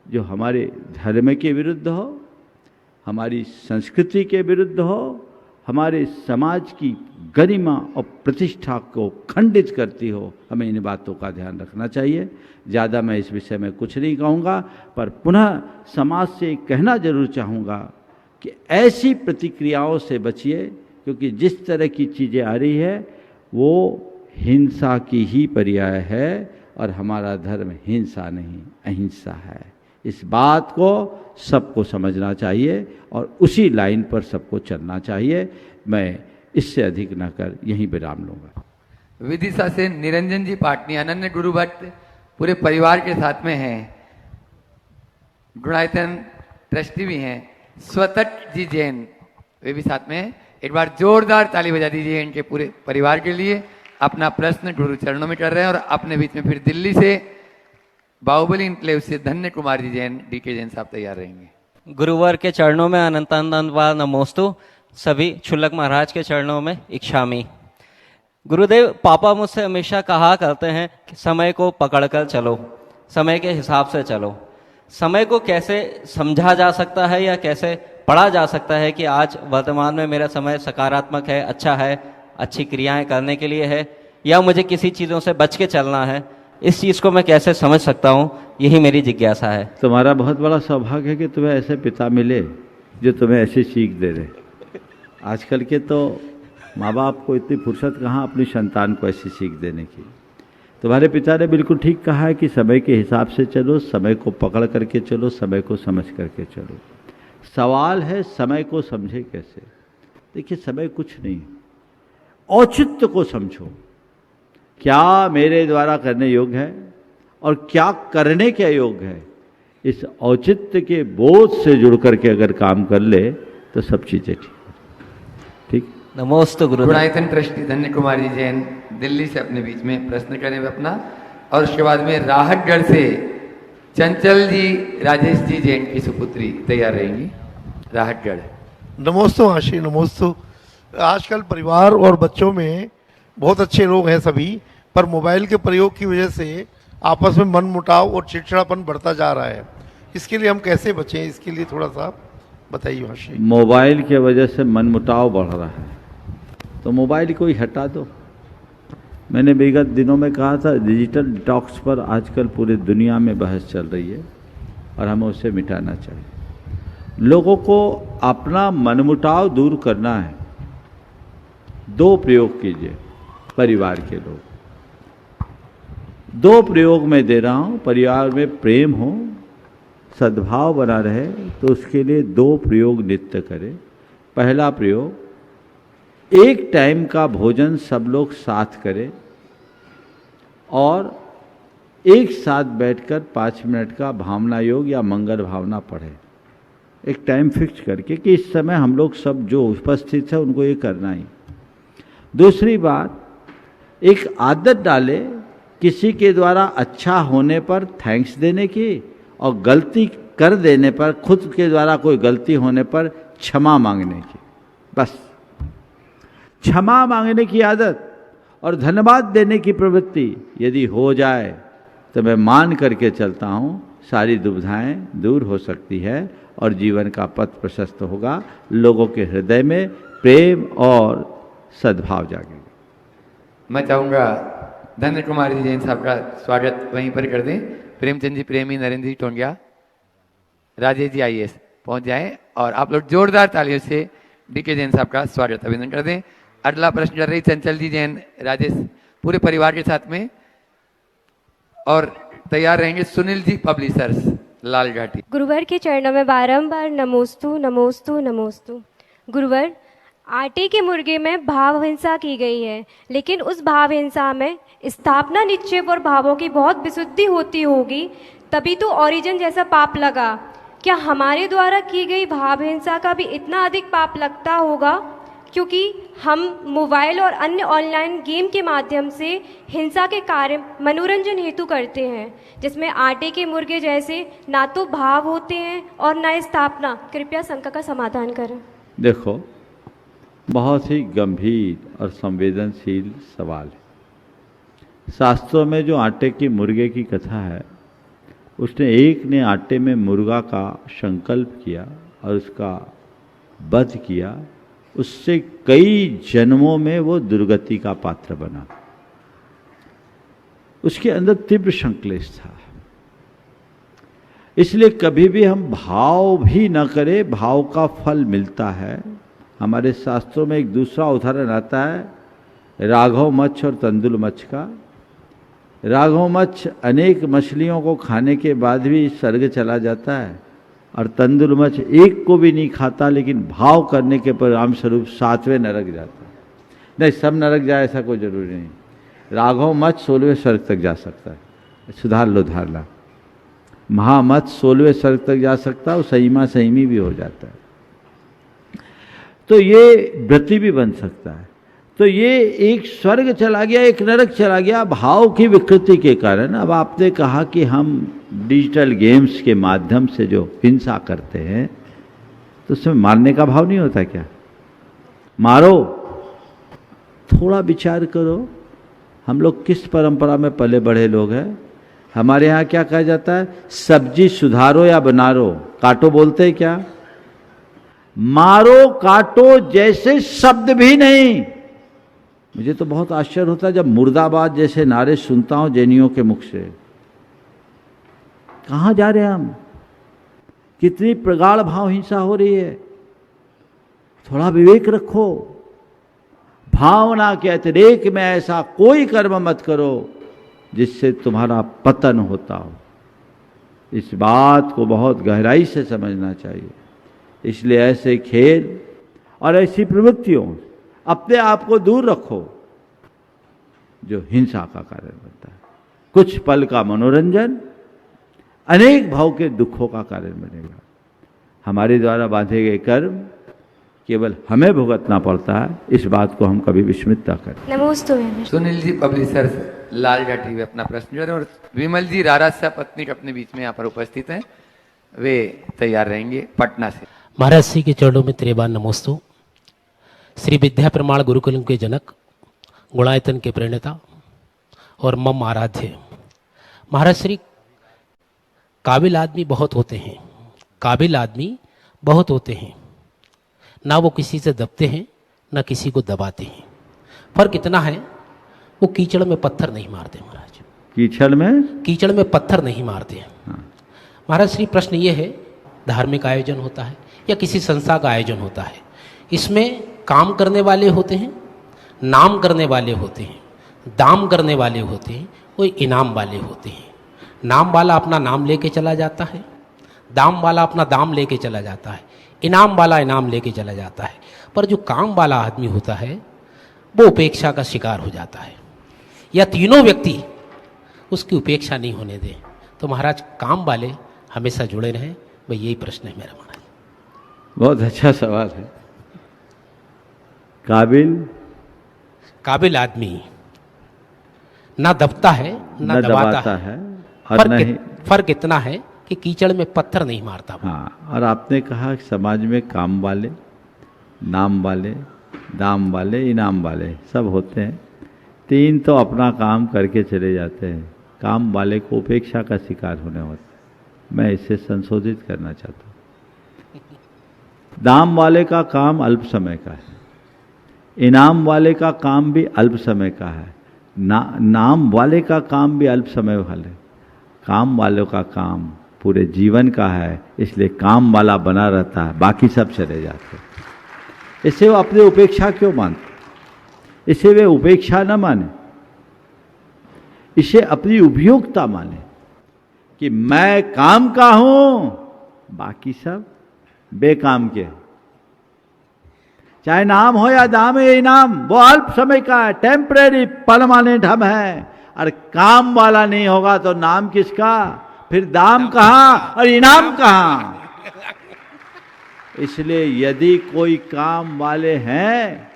जो हमारे धर्म के विरुद्ध हो, हमारी संस्कृति के विरुद्ध हो, हमारे समाज की गरिमा और प्रतिष्ठा को खंडित करती हो। हमें इन बातों का ध्यान रखना चाहिए। ज़्यादा मैं इस विषय में कुछ नहीं कहूँगा, पर पुनः समाज से कहना जरूर चाहूँगा कि ऐसी प्रतिक्रियाओं से बचिए, क्योंकि जिस तरह की चीज़ें आ रही है वो हिंसा की ही पर्याय है, और हमारा धर्म हिंसा नहीं अहिंसा है। इस बात को सबको समझना चाहिए और उसी लाइन पर सबको चलना चाहिए। मैं इससे अधिक न कर यहीं विराम लूँगा। विदिशा से निरंजन जी पाटनी, अनन्य गुरु भक्त पूरे परिवार के साथ में हैं, गुणायतन ट्रस्टी भी हैं, स्वतट जी जैन वे भी साथ में हैं। एक बार जोरदार ताली बजा दीजिए इनके पूरे परिवार के लिए। अपना प्रश्न गुरु चरणों में कर रहे हैं और अपने बीच में फिर दिल्ली से बाहुबली इनक्लेव से धन्य कुमार जी जैन, डीके जैन साहब तैयार रहेंगे। गुरुवर के चरणों में अनंतानंदवाद नमोस्तु, सभी क्षुल्लक महाराज के चरणों में इच्छामी। गुरुदेव, पापा मुझसे हमेशा कहा करते हैं कि समय को पकड़कर चलो, समय के हिसाब से चलो। समय को कैसे समझा जा सकता है या कैसे पढ़ा जा सकता है कि आज वर्तमान में मेरा समय सकारात्मक है, अच्छा है, अच्छी क्रियाएं करने के लिए है, या मुझे किसी चीज़ों से बच के चलना है? इस चीज़ को मैं कैसे समझ सकता हूँ, यही मेरी जिज्ञासा है। तुम्हारा बहुत बड़ा सौभाग्य है कि तुम्हें ऐसे पिता मिले जो तुम्हें ऐसी सीख दे रहे। आजकल के तो माँ बाप को इतनी फुर्सत कहाँ अपनी संतान को ऐसी सीख देने की। तुम्हारे पिता ने बिल्कुल ठीक कहा है कि समय के हिसाब से चलो, समय को पकड़ करके चलो, समय को समझ करके चलो। सवाल है समय को समझे कैसे। देखिए, समय कुछ नहीं, औचित्य को समझो। क्या मेरे द्वारा करने योग्य है और क्या करने के अयोग्य है, इस औचित्य के बोझ से जुड़ करके अगर काम कर ले तो सब चीजें ठीक। नमोस्तु गुरुदेव। गुणायतन ट्रस्टी धन्य कुमार जी जैन दिल्ली से अपने बीच में प्रश्न करेंगे अपना, और उसके बाद में राहतगढ़ से चंचल जी राजेश जी जैन की सुपुत्री तैयार रहेंगी। राहतगढ़। नमोस्तु आशी, नमोस्तु। आजकल परिवार और बच्चों में बहुत अच्छे लोग हैं सभी, पर मोबाइल के प्रयोग की वजह से आपस में मन मुटाव और चिड़चिड़ापन बढ़ता जा रहा है। इसके लिए हम कैसे बचें, इसके लिए थोड़ा सा बताइए आशी। मोबाइल के वजह से मन मुटाव बढ़ रहा है तो मोबाइल को ही हटा दो। मैंने विगत दिनों में कहा था, डिजिटल डिटॉक्स पर आजकल पूरी दुनिया में बहस चल रही है और हमें उसे मिटाना चाहिए। लोगों को अपना मनमुटाव दूर करना है। 2 प्रयोग कीजिए, परिवार के लोग। 2 प्रयोग मैं दे रहा हूं। परिवार में प्रेम हो, सद्भाव बना रहे, तो उसके लिए 2 प्रयोग नित्य करें। पहला प्रयोग, एक टाइम का भोजन सब लोग साथ करें और एक साथ बैठकर 5 मिनट का भावना योग या मंगल भावना पढ़ें। एक टाइम फिक्स करके कि इस समय हम लोग सब जो उपस्थित है उनको ये करना ही। दूसरी बात, एक आदत डाले किसी के द्वारा अच्छा होने पर थैंक्स देने की और गलती कर देने पर, खुद के द्वारा कोई गलती होने पर क्षमा मांगने की। बस क्षमा मांगने की आदत और धन्यवाद देने की प्रवृत्ति यदि हो जाए तो मैं मान करके चलता हूँ सारी दुविधाएं दूर हो सकती है और जीवन का पथ प्रशस्त होगा। लोगों के हृदय में प्रेम और सद्भाव जागेगा। मैं चाहूँगा धन्य कुमार जी जैन साहब का स्वागत वहीं पर कर दें। प्रेमचंद जी प्रेमी, नरेंद्र जी टोंगिया, राजेश जी IAS पहुंच जाएं और आप लोग जोरदार तालियों से DK जैन साहब का स्वागत अभिनंदन कर दें। अगला प्रश्न कर रही चंचल जी जैन, राजेश पूरे परिवार के साथ में, और तैयार रहेंगे सुनील जी पब्लिशर्स, लाल घाटी। गुरुवर के चरणों में बारंबार नमोस्तु नमोस्तु नमोस्तु। गुरुवर, आटे के मुर्गे में भाव हिंसा की गई है, लेकिन उस भाव हिंसा में स्थापना निक्षेप और भावों की बहुत विशुद्धि होती होगी, तभी तो ओरिजिन जैसा पाप लगा। क्या हमारे द्वारा की गई भाव हिंसा का भी इतना अधिक पाप लगता होगा? क्योंकि हम मोबाइल और अन्य ऑनलाइन गेम के माध्यम से हिंसा के कार्य मनोरंजन हेतु करते हैं, जिसमें आटे के मुर्गे जैसे ना तो भाव होते हैं और ना स्थापना। कृपया शंका का समाधान करें। देखो, बहुत ही गंभीर और संवेदनशील सवाल है। शास्त्रों में जो आटे की मुर्गे की कथा है, उसने एक ने आटे में मुर्गा का संकल्प किया और उसका वध किया। उससे कई जन्मों में वो दुर्गति का पात्र बना। उसके अंदर तीव्र संक्लेश था। इसलिए कभी भी हम भाव भी न करें, भाव का फल मिलता है। हमारे शास्त्रों में एक दूसरा उदाहरण आता है राघव मच्छ और तंदुल मच्छ का। राघव मच्छ अनेक मछलियों को खाने के बाद भी स्वर्ग चला जाता है और तंदुल मच्छ एक को भी नहीं खाता, लेकिन भाव करने के परिणाम स्वरूप 7वें नरक जाता है। नहीं, सब नरक जाए ऐसा कोई जरूरी नहीं। राघव मच्छ 16वें स्वर्ग तक जा सकता है। सुधार लो धारणा। महामच्छ 16वें स्वर्ग तक जा सकता है, वो संयमा संयमी भी हो जाता है। तो ये व्रती भी बन सकता है। तो ये एक स्वर्ग चला गया, एक नरक चला गया भाव की विकृति के कारण। अब आपने कहा कि हम डिजिटल गेम्स के माध्यम से जो हिंसा करते हैं, तो उसमें मारने का भाव नहीं होता क्या? मारो। थोड़ा विचार करो, हम लोग किस परंपरा में पले बढ़े लोग हैं। हमारे यहाँ क्या कहा जाता है? सब्जी सुधारो या बनारो, काटो बोलते हैं क्या? मारो काटो जैसे शब्द भी नहीं। मुझे तो बहुत आश्चर्य होता है जब मुर्दाबाद जैसे नारे सुनता हूं जैनियों के मुख से। कहां जा रहे हैं हम? कितनी प्रगाढ़ भाव हिंसा हो रही है। थोड़ा विवेक रखो। भावना के अतिरेक में ऐसा कोई कर्म मत करो जिससे तुम्हारा पतन होता हो। इस बात को बहुत गहराई से समझना चाहिए। इसलिए ऐसे खेल और ऐसी प्रवृत्तियों अपने आप को दूर रखो जो हिंसा का कारण बनता है। कुछ पल का मनोरंजन अनेक भाव के दुखों का कारण बनेगा। हमारे द्वारा बांधे गए कर्म केवल हमें भुगतना पड़ता है, इस बात को हम कभी विस्मृत न करें। नमोस्तु। सुनील जी पब्लिशर लाल जाटी वे अपना प्रश्न जो है, और विमल जी रारा पत्नी अपने बीच में यहाँ पर उपस्थित हैं, वे तैयार रहेंगे पटना से। महाराज श्री के चरणों में त्रिबार नमोस्तु। श्री विद्या प्रमाण गुरुकुलम के जनक, गुणायतन के प्रणेता और मम आराध्य महाराज श्री, काबिल आदमी बहुत होते हैं, काबिल आदमी बहुत होते हैं, ना वो किसी से दबते हैं ना किसी को दबाते हैं। फर्क इतना है वो कीचड़ में पत्थर नहीं मारते महाराज। कीचड़ में पत्थर नहीं मारते हैं। महाराज श्री प्रश्न ये है, धार्मिक आयोजन होता है या किसी संस्था का आयोजन होता है, इसमें काम करने वाले होते हैं, नाम करने वाले होते हैं, दाम करने वाले होते हैं, कोई इनाम वाले होते हैं। नाम वाला अपना नाम लेके चला जाता है, दाम वाला अपना दाम लेके चला जाता है, इनाम वाला इनाम लेके चला जाता है। पर जो काम वाला आदमी होता है वो उपेक्षा का शिकार हो जाता है, या तीनों व्यक्ति उसकी उपेक्षा नहीं होने दें। तो महाराज काम वाले हमेशा जुड़े रहें, भाई यही प्रश्न है मेरा महाराज। बहुत अच्छा सवाल है। काबिल आदमी ना दबता है ना दबाता है, और फर्क इतना है कि कीचड़ में पत्थर नहीं मारता। हाँ, और आपने कहा कि समाज में काम वाले, नाम वाले, दाम वाले, इनाम वाले सब होते हैं। तीन तो अपना काम करके चले जाते हैं, काम वाले को उपेक्षा का शिकार होने होता है। मैं इसे संशोधित करना चाहता हूँ। दाम वाले का काम अल्प समय का है, इनाम वाले का काम भी अल्प समय का है, नाम वाले का काम भी अल्प समय वाले। काम वालों का काम पूरे जीवन का है, इसलिए काम वाला बना रहता है, बाकी सब चले जाते हैं। इससे वो अपनी उपेक्षा क्यों मानते? इसे वे उपेक्षा न माने, इसे अपनी उपयोगिता माने कि मैं काम का हूं, बाकी सब बेकाम के। चाहे नाम हो या दाम या इनाम, वो अल्प समय का है, टेम्परेरी, परमानेंट हम है। और काम वाला नहीं होगा तो नाम किसका, फिर दाम कहां और इनाम कहां? इसलिए यदि कोई काम वाले हैं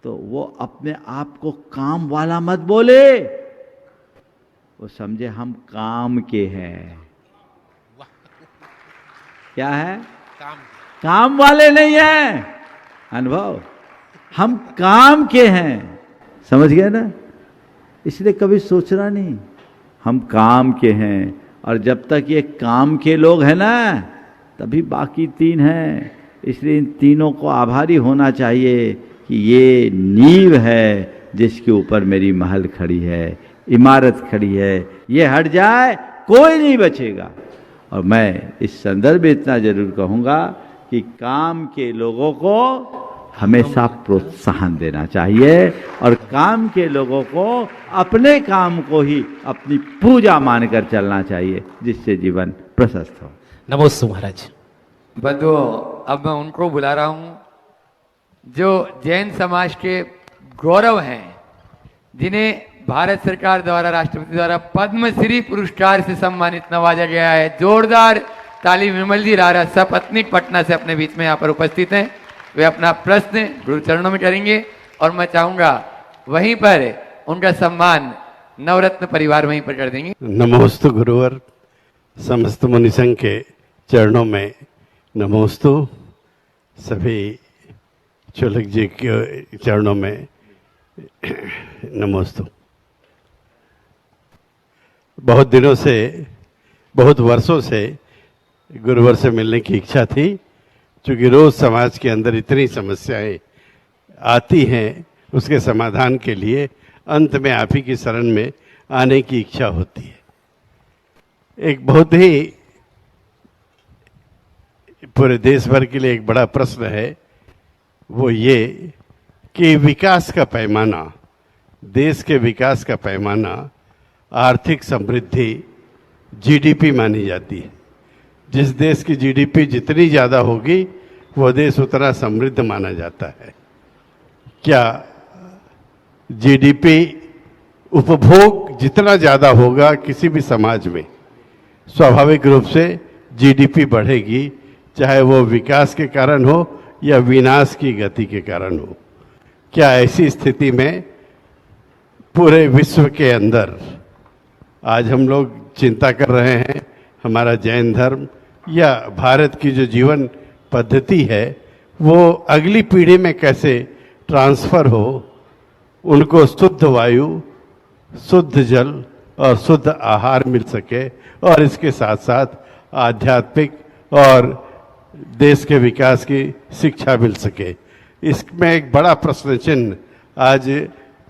तो वो अपने आप को काम वाला मत बोले, वो समझे हम काम के हैं। क्या है? काम वाले नहीं है। अनुभव, हम काम के हैं, समझ गए ना? इसलिए कभी सोचना नहीं, हम काम के हैं। और जब तक ये काम के लोग हैं ना, तभी बाकी तीन हैं। इसलिए इन तीनों को आभारी होना चाहिए कि ये नींव है जिसके ऊपर मेरी महल खड़ी है, इमारत खड़ी है। ये हट जाए कोई नहीं बचेगा। और मैं इस संदर्भ में इतना जरूर कहूँगा कि काम के लोगों को हमेशा प्रोत्साहन देना चाहिए, और काम के लोगों को अपने काम को ही अपनी पूजा मानकर चलना चाहिए, जिससे जीवन प्रशस्त हो। नमोस्तु महाराज। बधो, अब मैं उनको बुला रहा हूं जो जैन समाज के गौरव हैं, जिन्हें भारत सरकार द्वारा, राष्ट्रपति द्वारा पद्मश्री पुरस्कार से सम्मानित नवाजा गया है। जोरदार ताली विमल जी रारा सपत्नीक पटना से अपने बीच में यहाँ पर उपस्थित हैं। वे अपना प्रश्न गुरु चरणों में करेंगे, और मैं चाहूंगा वहीं पर उनका सम्मान नवरत्न परिवार वहीं पर कर देंगे। नमोस्तु गुरुवर, समस्त मुनि संघ के चरणों में नमोस्तु, सभी चोलक जी के चरणों में नमोस्तु। बहुत दिनों से, बहुत वर्षों से गुरुवर से मिलने की इच्छा थी, क्योंकि रोज समाज के अंदर इतनी समस्याएं आती हैं उसके समाधान के लिए अंत में आप ही की शरण में आने की इच्छा होती है। एक बहुत ही पूरे देश भर के लिए एक बड़ा प्रश्न है, वो ये कि विकास का पैमाना, देश के विकास का पैमाना आर्थिक समृद्धि जीडीपी मानी जाती है। जिस देश की जीडीपी जितनी ज़्यादा होगी वो देश उतना समृद्ध माना जाता है। क्या जीडीपी उपभोग जितना ज़्यादा होगा किसी भी समाज में, स्वाभाविक रूप से जीडीपी बढ़ेगी, चाहे वो विकास के कारण हो या विनाश की गति के कारण हो। क्या ऐसी स्थिति में पूरे विश्व के अंदर आज हम लोग चिंता कर रहे हैं, हमारा जैन धर्म या भारत की जो जीवन पद्धति है वो अगली पीढ़ी में कैसे ट्रांसफर हो, उनको शुद्ध वायु, शुद्ध जल और शुद्ध आहार मिल सके और इसके साथ साथ आध्यात्मिक और देश के विकास की शिक्षा मिल सके। इसमें एक बड़ा प्रश्न चिन्ह आज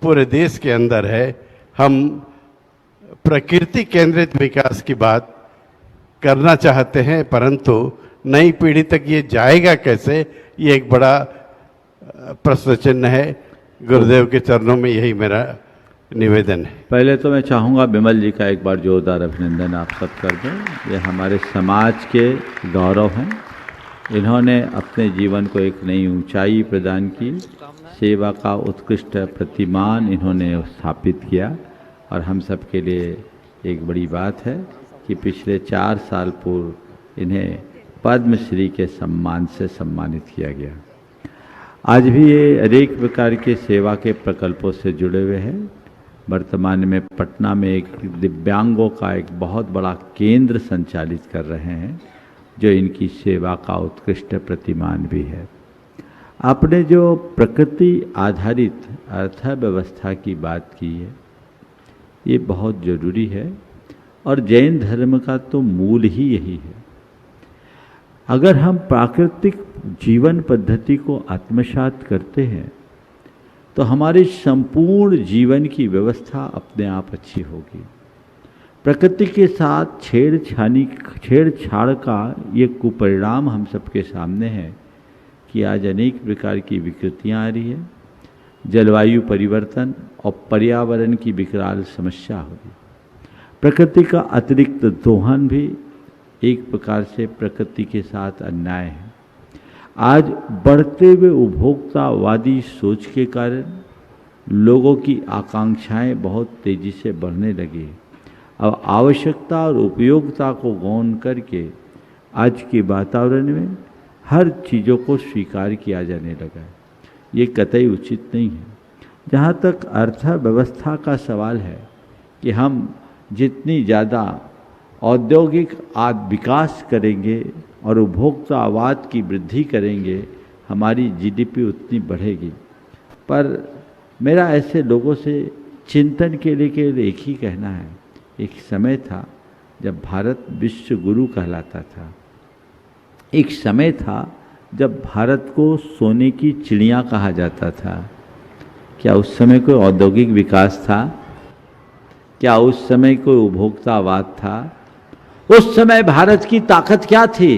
पूरे देश के अंदर है। हम प्रकृति केंद्रित विकास की बात करना चाहते हैं, परंतु नई पीढ़ी तक ये जाएगा कैसे, ये एक बड़ा प्रश्न चिन्ह है। गुरुदेव के चरणों में यही मेरा निवेदन है। पहले तो मैं चाहूँगा विमल जी का एक बार जोरदार अभिनंदन आप सब कर दें। ये हमारे समाज के गौरव हैं। इन्होंने अपने जीवन को एक नई ऊंचाई प्रदान की, सेवा का उत्कृष्ट प्रतिमान इन्होंने स्थापित किया और हम सब के लिए एक बड़ी बात है कि पिछले 4 साल पूर्व इन्हें पद्मश्री के सम्मान से सम्मानित किया गया। आज भी ये अनेक प्रकार के सेवा के प्रकल्पों से जुड़े हुए हैं। वर्तमान में पटना में एक दिव्यांगों का एक बहुत बड़ा केंद्र संचालित कर रहे हैं, जो इनकी सेवा का उत्कृष्ट प्रतिमान भी है। आपने जो प्रकृति आधारित अर्थव्यवस्था की बात की है, ये बहुत ज़रूरी है और जैन धर्म का तो मूल ही यही है। अगर हम प्राकृतिक जीवन पद्धति को आत्मसात करते हैं तो हमारी संपूर्ण जीवन की व्यवस्था अपने आप अच्छी होगी। प्रकृति के साथ छेड़छाड़ का ये कुपरिणाम हम सबके सामने है कि आज अनेक प्रकार की विकृतियाँ आ रही है। जलवायु परिवर्तन और पर्यावरण की विकराल समस्या हो रही। प्रकृति का अतिरिक्त दोहन भी एक प्रकार से प्रकृति के साथ अन्याय है। आज बढ़ते हुए उपभोक्तावादी सोच के कारण लोगों की आकांक्षाएं बहुत तेजी से बढ़ने लगी। अब आवश्यकता और उपयोगिता को गौण करके आज के वातावरण में हर चीज़ों को स्वीकार किया जाने लगा है। ये कतई उचित नहीं है। जहाँ तक अर्थव्यवस्था का सवाल है कि हम जितनी ज़्यादा औद्योगिक विकास करेंगे और उपभोक्तावाद की वृद्धि करेंगे, हमारी जीडीपी उतनी बढ़ेगी। पर मेरा ऐसे लोगों से चिंतन के लिए केवल एक ही कहना है, एक समय था जब भारत विश्व गुरु कहलाता था। एक समय था जब भारत को सोने की चिड़िया कहा जाता था। क्या उस समय कोई औद्योगिक विकास था? क्या उस समय कोई उपभोक्तावाद था? उस समय भारत की ताकत क्या थी?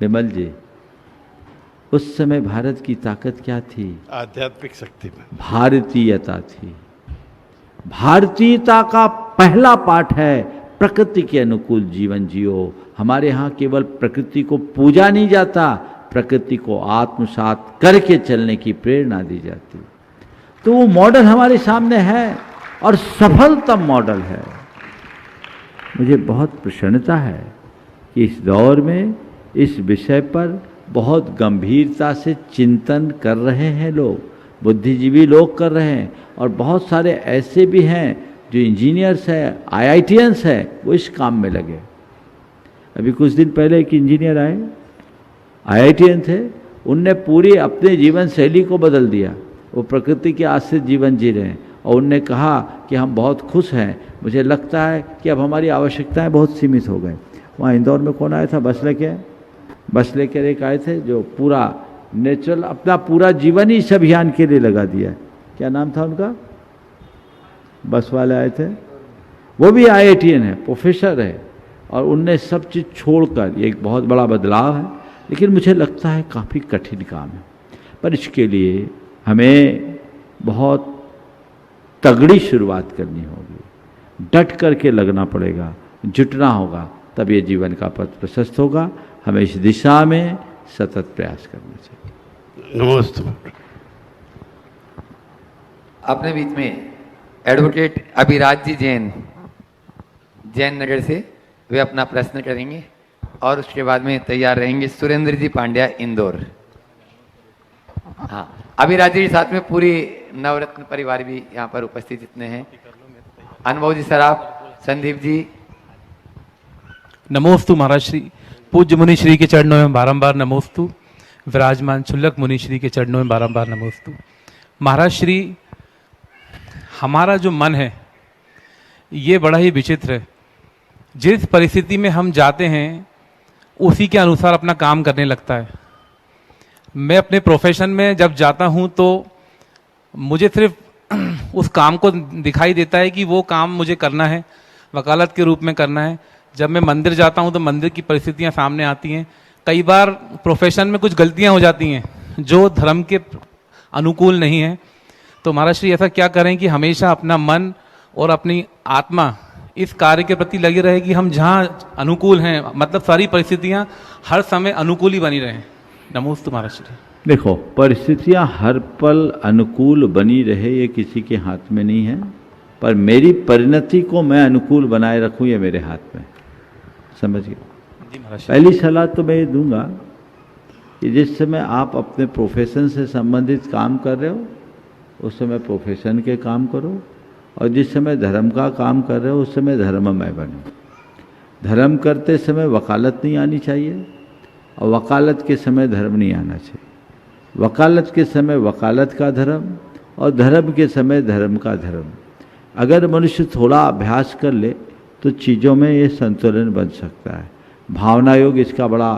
विमल जी, उस समय भारत की ताकत क्या थी? आध्यात्मिक शक्ति में भारतीयता थी। भारतीयता का पहला पाठ है प्रकृति के अनुकूल जीवन जियो। हमारे यहाँ केवल प्रकृति को पूजा नहीं जाता, प्रकृति को आत्मसात करके चलने की प्रेरणा दी जाती। तो वो मॉडल हमारे सामने है और सफलतम मॉडल है। मुझे बहुत प्रसन्नता है कि इस दौर में इस विषय पर बहुत गंभीरता से चिंतन कर रहे हैं लोग, बुद्धिजीवी लोग कर रहे हैं और बहुत सारे ऐसे भी हैं जो इंजीनियर्स हैं, आईआईटीएंस हैं, वो इस काम में लगे। अभी कुछ दिन पहले एक इंजीनियर आए, आईआईटीएन थे, उनने पूरी अपने जीवन शैली को बदल दिया। वो प्रकृति के आश्रित जीवन जी रहे हैं और उनने कहा कि हम बहुत खुश हैं, मुझे लगता है कि अब हमारी आवश्यकताएं बहुत सीमित हो गए। वहाँ इंदौर में कौन आया था? बस लेकर एक आए थे जो पूरा नेचुरल अपना पूरा जीवन ही इस अभियान के लिए लगा दिया है। क्या नाम था उनका? बस वाले आए थे, वो भी IITian है, प्रोफेसर है, और उनने सब चीज़ छोड़कर, ये एक बहुत बड़ा बदलाव है, लेकिन मुझे लगता है काफ़ी कठिन काम है। पर इसके लिए हमें बहुत तगड़ी शुरुआत करनी होगी, डट करके लगना पड़ेगा, जुटना होगा, तब ये जीवन का पथ प्रशस्त होगा। हमें इस दिशा में सतत प्रयास करना चाहिए। नमस्ते। अपने बीच में एडवोकेट अभिराज जी जैन नगर से, वे अपना प्रश्न करेंगे और उसके बाद में तैयार रहेंगे सुरेंद्र जी पांड्या इंदौर। हाँ, अभिराज जी के साथ में पूरी नवरत्न परिवार भी यहाँ पर उपस्थित जितने हैं, अनुभव जी सराफ, संदीप जी। नमोस्तु महाराज श्री। पूज्य मुनि श्री के चरणों में बारंबार नमोस्तु। विराजमान क्षुल्लक मुनि श्री के चरणों में बारंबार नमोस्तु। महाराज श्री, हमारा जो मन है ये बड़ा ही विचित्र है। जिस परिस्थिति में हम जाते हैं उसी के अनुसार अपना काम करने लगता है। मैं अपने प्रोफेशन में जब जाता हूं तो मुझे सिर्फ उस काम को दिखाई देता है कि वो काम मुझे करना है, वकालत के रूप में करना है। जब मैं मंदिर जाता हूं तो मंदिर की परिस्थितियां सामने आती हैं। कई बार प्रोफेशन में कुछ गलतियां हो जाती हैं जो धर्म के अनुकूल नहीं है। तो महाराज श्री ऐसा क्या करें कि हमेशा अपना मन और अपनी आत्मा इस कार्य के प्रति लगी रहे कि हम जहाँ अनुकूल हैं, मतलब सारी परिस्थितियाँ हर समय अनुकूल ही बनी रहें। नमोस्तु महाराज श्री। देखो, परिस्थितियाँ हर पल अनुकूल बनी रहे ये किसी के हाथ में नहीं है, पर मेरी परिणति को मैं अनुकूल बनाए रखूँ ये मेरे हाथ में। समझ गए? पहली सलाह तो मैं ये दूंगा कि जिस समय आप अपने प्रोफेशन से संबंधित काम कर रहे हो उस समय प्रोफेशन के काम करो, और जिस समय धर्म का काम कर रहे हो उस समय धर्ममय बनो। धर्म करते समय वकालत नहीं आनी चाहिए, और वकालत के समय धर्म नहीं आना चाहिए। वकालत के समय वकालत का धर्म, और धर्म के समय धर्म का धर्म। अगर मनुष्य थोड़ा अभ्यास कर ले तो चीज़ों में ये संतुलन बन सकता है। भावना योग इसका बड़ा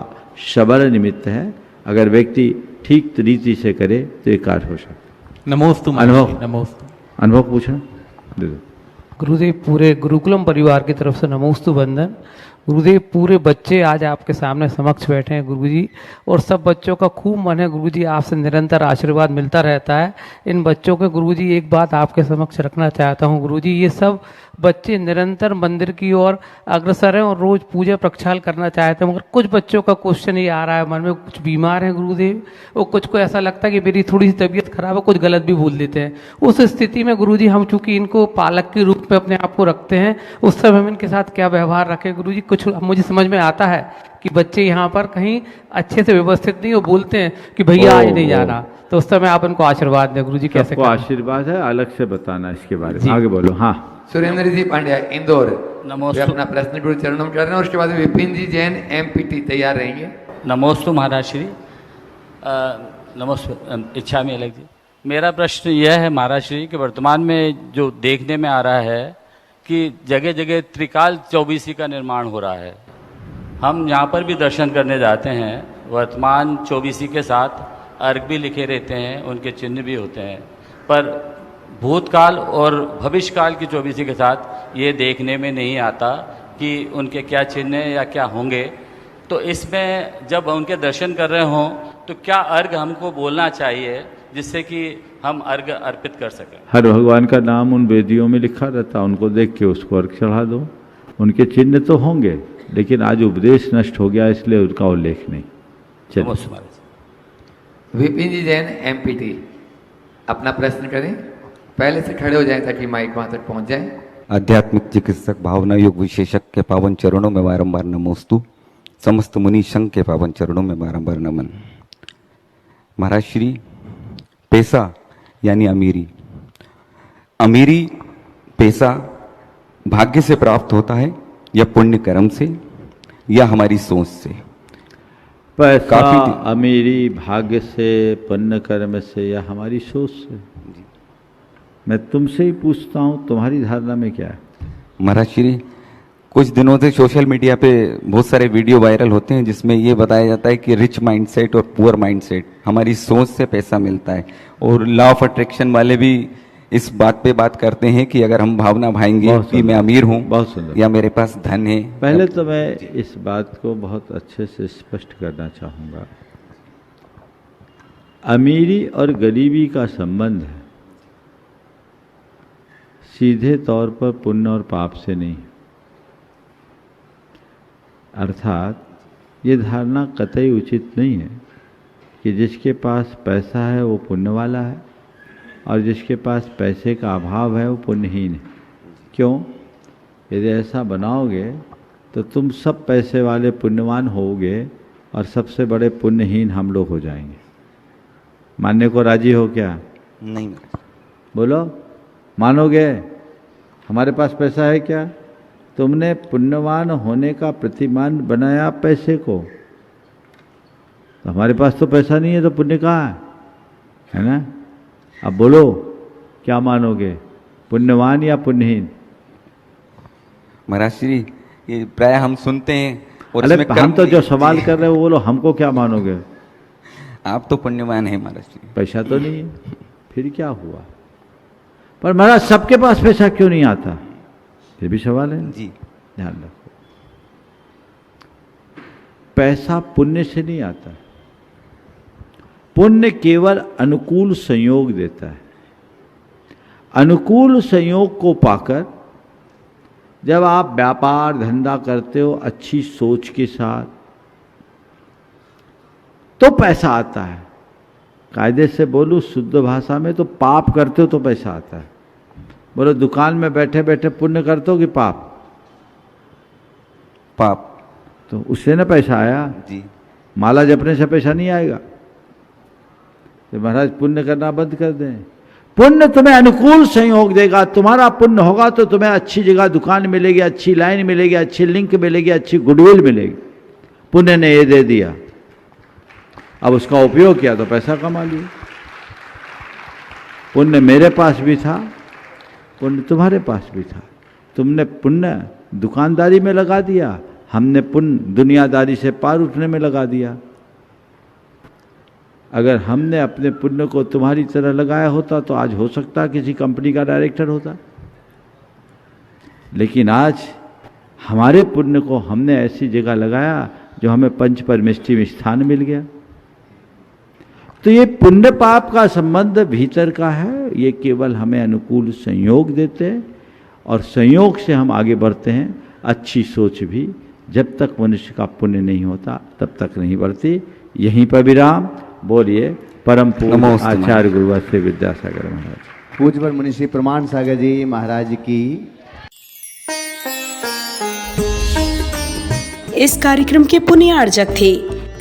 सबल निमित्त है। अगर व्यक्ति ठीक रीति से करे तो ये कार्य हो सकता है। नमोस्तु अनुभव, नमोस्तु। अनुभव पूछना दे दो। गुरुदेव, पूरे गुरुकुलम परिवार की तरफ से नमोस्तु वंदन। गुरुदेव, पूरे बच्चे आज आपके सामने समक्ष बैठे हैं गुरुजी, और सब बच्चों का खूब मन है गुरुजी आपसे निरंतर आशीर्वाद मिलता रहता है। इन बच्चों के गुरुजी एक बात आपके समक्ष रखना चाहता हूँ गुरुजी, ये सब बच्चे निरंतर मंदिर की ओर अग्रसर हैं और रोज पूजा प्रक्षाल करना चाहते हैं, मगर कुछ बच्चों का क्वेश्चन ये आ रहा है मन में, कुछ बीमार हैं गुरुदेव, और कुछ को ऐसा लगता है कि मेरी थोड़ी सी तबीयत खराब है, कुछ गलत भी बोल देते हैं। उस स्थिति में गुरुजी हम चूंकि इनको पालक के रूप में अपने आप को रखते हैं, उस समय हम इनके साथ क्या व्यवहार रखें गुरुजी? कुछ मुझे समझ में आता है कि बच्चे यहाँ पर कहीं अच्छे से व्यवस्थित नहीं, वो बोलते हैं कि भैया आज नहीं जाना, तो उस समय आप उनको आशीर्वाद दें गुरुजी। कैसे आशीर्वाद है, अलग से बताना इसके बारे में, आगे बोलो। हाँ, सुरेंद्र जी पांड्या इंदौर, वे अपना प्रश्न गुरु चरणों में कर रहे हैं, और उसके बाद विपिन जी जैन MPT तैयार रहेंगे। नमोस्तु महाराज श्री। नमोस्तु इच्छा में अलग जी। मेरा प्रश्न यह है महाराज श्री कि वर्तमान में जो देखने में आ रहा है कि जगह जगह त्रिकाल चौबीसी का निर्माण हो रहा है। हम यहाँ पर भी दर्शन करने जाते हैं, वर्तमान चौबीसी के साथ अर्घ भी लिखे रहते हैं, उनके चिन्ह भी होते हैं, पर भूतकाल और भविष्यकाल की चौबीसी के साथ ये देखने में नहीं आता कि उनके क्या चिन्ह या क्या होंगे। तो इसमें जब उनके दर्शन कर रहे हों तो क्या अर्घ हमको बोलना चाहिए जिससे कि हम अर्घ अर्पित कर सकें? हर भगवान का नाम उन वेदियों में लिखा रहता, उनको देख के उसको अर्घ चढ़ा दो। उनके चिन्ह तो होंगे, लेकिन आज उपदेश नष्ट हो गया इसलिए उनका उल्लेख नहीं। चलिए, विपिन जी जैन MPT अपना प्रश्न करें, पहले से खड़े हो जाएं ताकि माइक वहां तक पहुंच जाए। आध्यात्मिक चिकित्सक भावना योग विशेषज्ञ के पावन चरणों में बारंबार नमोस्तु। समस्त मुनि संघ के पावन चरणों में बारंबार नमन। महाराज श्री, पैसा यानी अमीरी, अमीरी पैसा भाग्य से प्राप्त होता है या पुण्य कर्म से या हमारी सोच से? पैसा अमीरी भाग्य से, पुण्य कर्म से या हमारी सोच से? मैं तुमसे ही पूछता हूँ, तुम्हारी धारणा में क्या है? महाराज श्री, कुछ दिनों से सोशल मीडिया पे बहुत सारे वीडियो वायरल होते हैं जिसमें ये बताया जाता है कि रिच माइंडसेट और पुअर माइंडसेट, हमारी सोच से पैसा मिलता है। और लॉ ऑफ अट्रैक्शन वाले भी इस बात पे बात करते हैं कि अगर हम भावना भाएंगे कि मैं अमीर हूँ या मेरे पास धन है। पहले तो मैं इस बात को बहुत अच्छे से स्पष्ट करना चाहूँगा, अमीरी और गरीबी का संबंध है सीधे तौर पर पुण्य और पाप से नहीं। अर्थात ये धारणा कतई उचित नहीं है कि जिसके पास पैसा है वो पुण्य वाला है और जिसके पास पैसे का अभाव है वो पुण्यहीन है। क्यों? यदि ऐसा बनाओगे तो तुम सब पैसे वाले पुण्यवान होगे और सबसे बड़े पुण्यहीन हम लोग हो जाएंगे। मानने को राजी हो क्या? नहीं। बोलो, मानोगे? हमारे पास पैसा है क्या? तुमने पुण्यवान होने का प्रतिमान बनाया पैसे को, तो हमारे पास तो पैसा नहीं है तो पुण्य कहाँ है ना? अब बोलो क्या मानोगे, पुण्यवान या पुण्यहीन? महाराज श्री, ये प्राय हम सुनते हैं और अरे हम तो जो सवाल कर रहे हो बोलो, हमको क्या मानोगे? आप तो पुण्यवान हैं महाराज श्री। पैसा तो नहीं है, फिर क्या हुआ? पर महाराज सबके पास पैसा क्यों नहीं आता, ये भी सवाल है जी। ध्यान रखो, पैसा पुण्य से नहीं आता। पुण्य केवल अनुकूल संयोग देता है। अनुकूल संयोग को पाकर जब आप व्यापार धंधा करते हो अच्छी सोच के साथ, तो पैसा आता है। कायदे से बोलूं, शुद्ध भाषा में तो पाप करते हो तो पैसा आता है। बोलो, दुकान में बैठे बैठे पुण्य करते हो कि पाप? पाप। तो उससे ना पैसा आया जी। माला जपने से पैसा नहीं आएगा। तो महाराज पुण्य करना बंद कर दें। पुण्य तुम्हें अनुकूल संयोग देगा। तुम्हारा पुण्य होगा तो तुम्हें अच्छी जगह दुकान मिलेगी, अच्छी लाइन मिलेगी, अच्छी लिंक मिलेगी, अच्छी गुडविल मिलेगी। पुण्य ने ये दे दिया, अब उसका उपयोग किया तो पैसा कमा लिया। पुण्य मेरे पास भी था, पुण्य तुम्हारे पास भी था। तुमने पुण्य दुकानदारी में लगा दिया, हमने पुण्य दुनियादारी से पार उठने में लगा दिया। अगर हमने अपने पुण्य को तुम्हारी तरह लगाया होता तो आज हो सकता किसी कंपनी का डायरेक्टर होता। लेकिन आज हमारे पुण्य को हमने ऐसी जगह लगाया जो हमें पंच परमेष्टि में स्थान मिल गया। तो ये पुण्य पाप का संबंध भीतर का है, ये केवल हमें अनुकूल संयोग देते हैं और संयोग से हम आगे बढ़ते हैं। अच्छी सोच भी जब तक मनुष्य का पुण्य नहीं होता तब तक नहीं बढ़ती। यहीं पर विराम। बोलिए परम पूज्य आचार्य गुरुवर श्री विद्यासागर महाराज। पूज्य मुनिश्री प्रमाण सागर जी महाराज की। इस कार्यक्रम के पुण्यार्जक थे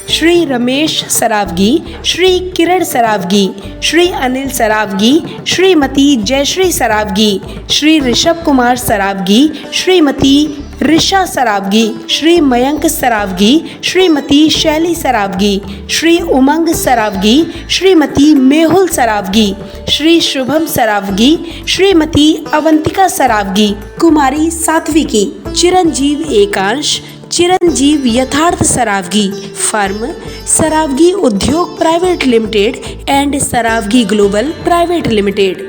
श्री रमेश सरावगी, श्री किरण सरावगी, श्री अनिल सरावगी, श्रीमती जयश्री सरावगी, श्री ऋषभ कुमार सरावगी, श्रीमती ऋषा सरावगी, श्री मयंक सरावगी, श्रीमती शैली सरावगी, श्री उमंग सरावगी, श्रीमती मेहुल सरावगी, श्री शुभम सरावगी, श्रीमती अवंतिका सरावगी, कुमारी सात्विकी, चिरंजीव एकांश, चिरंजीव यथार्थ Saraogi, firm Saraogi Udyog private limited and Saraogi global private limited.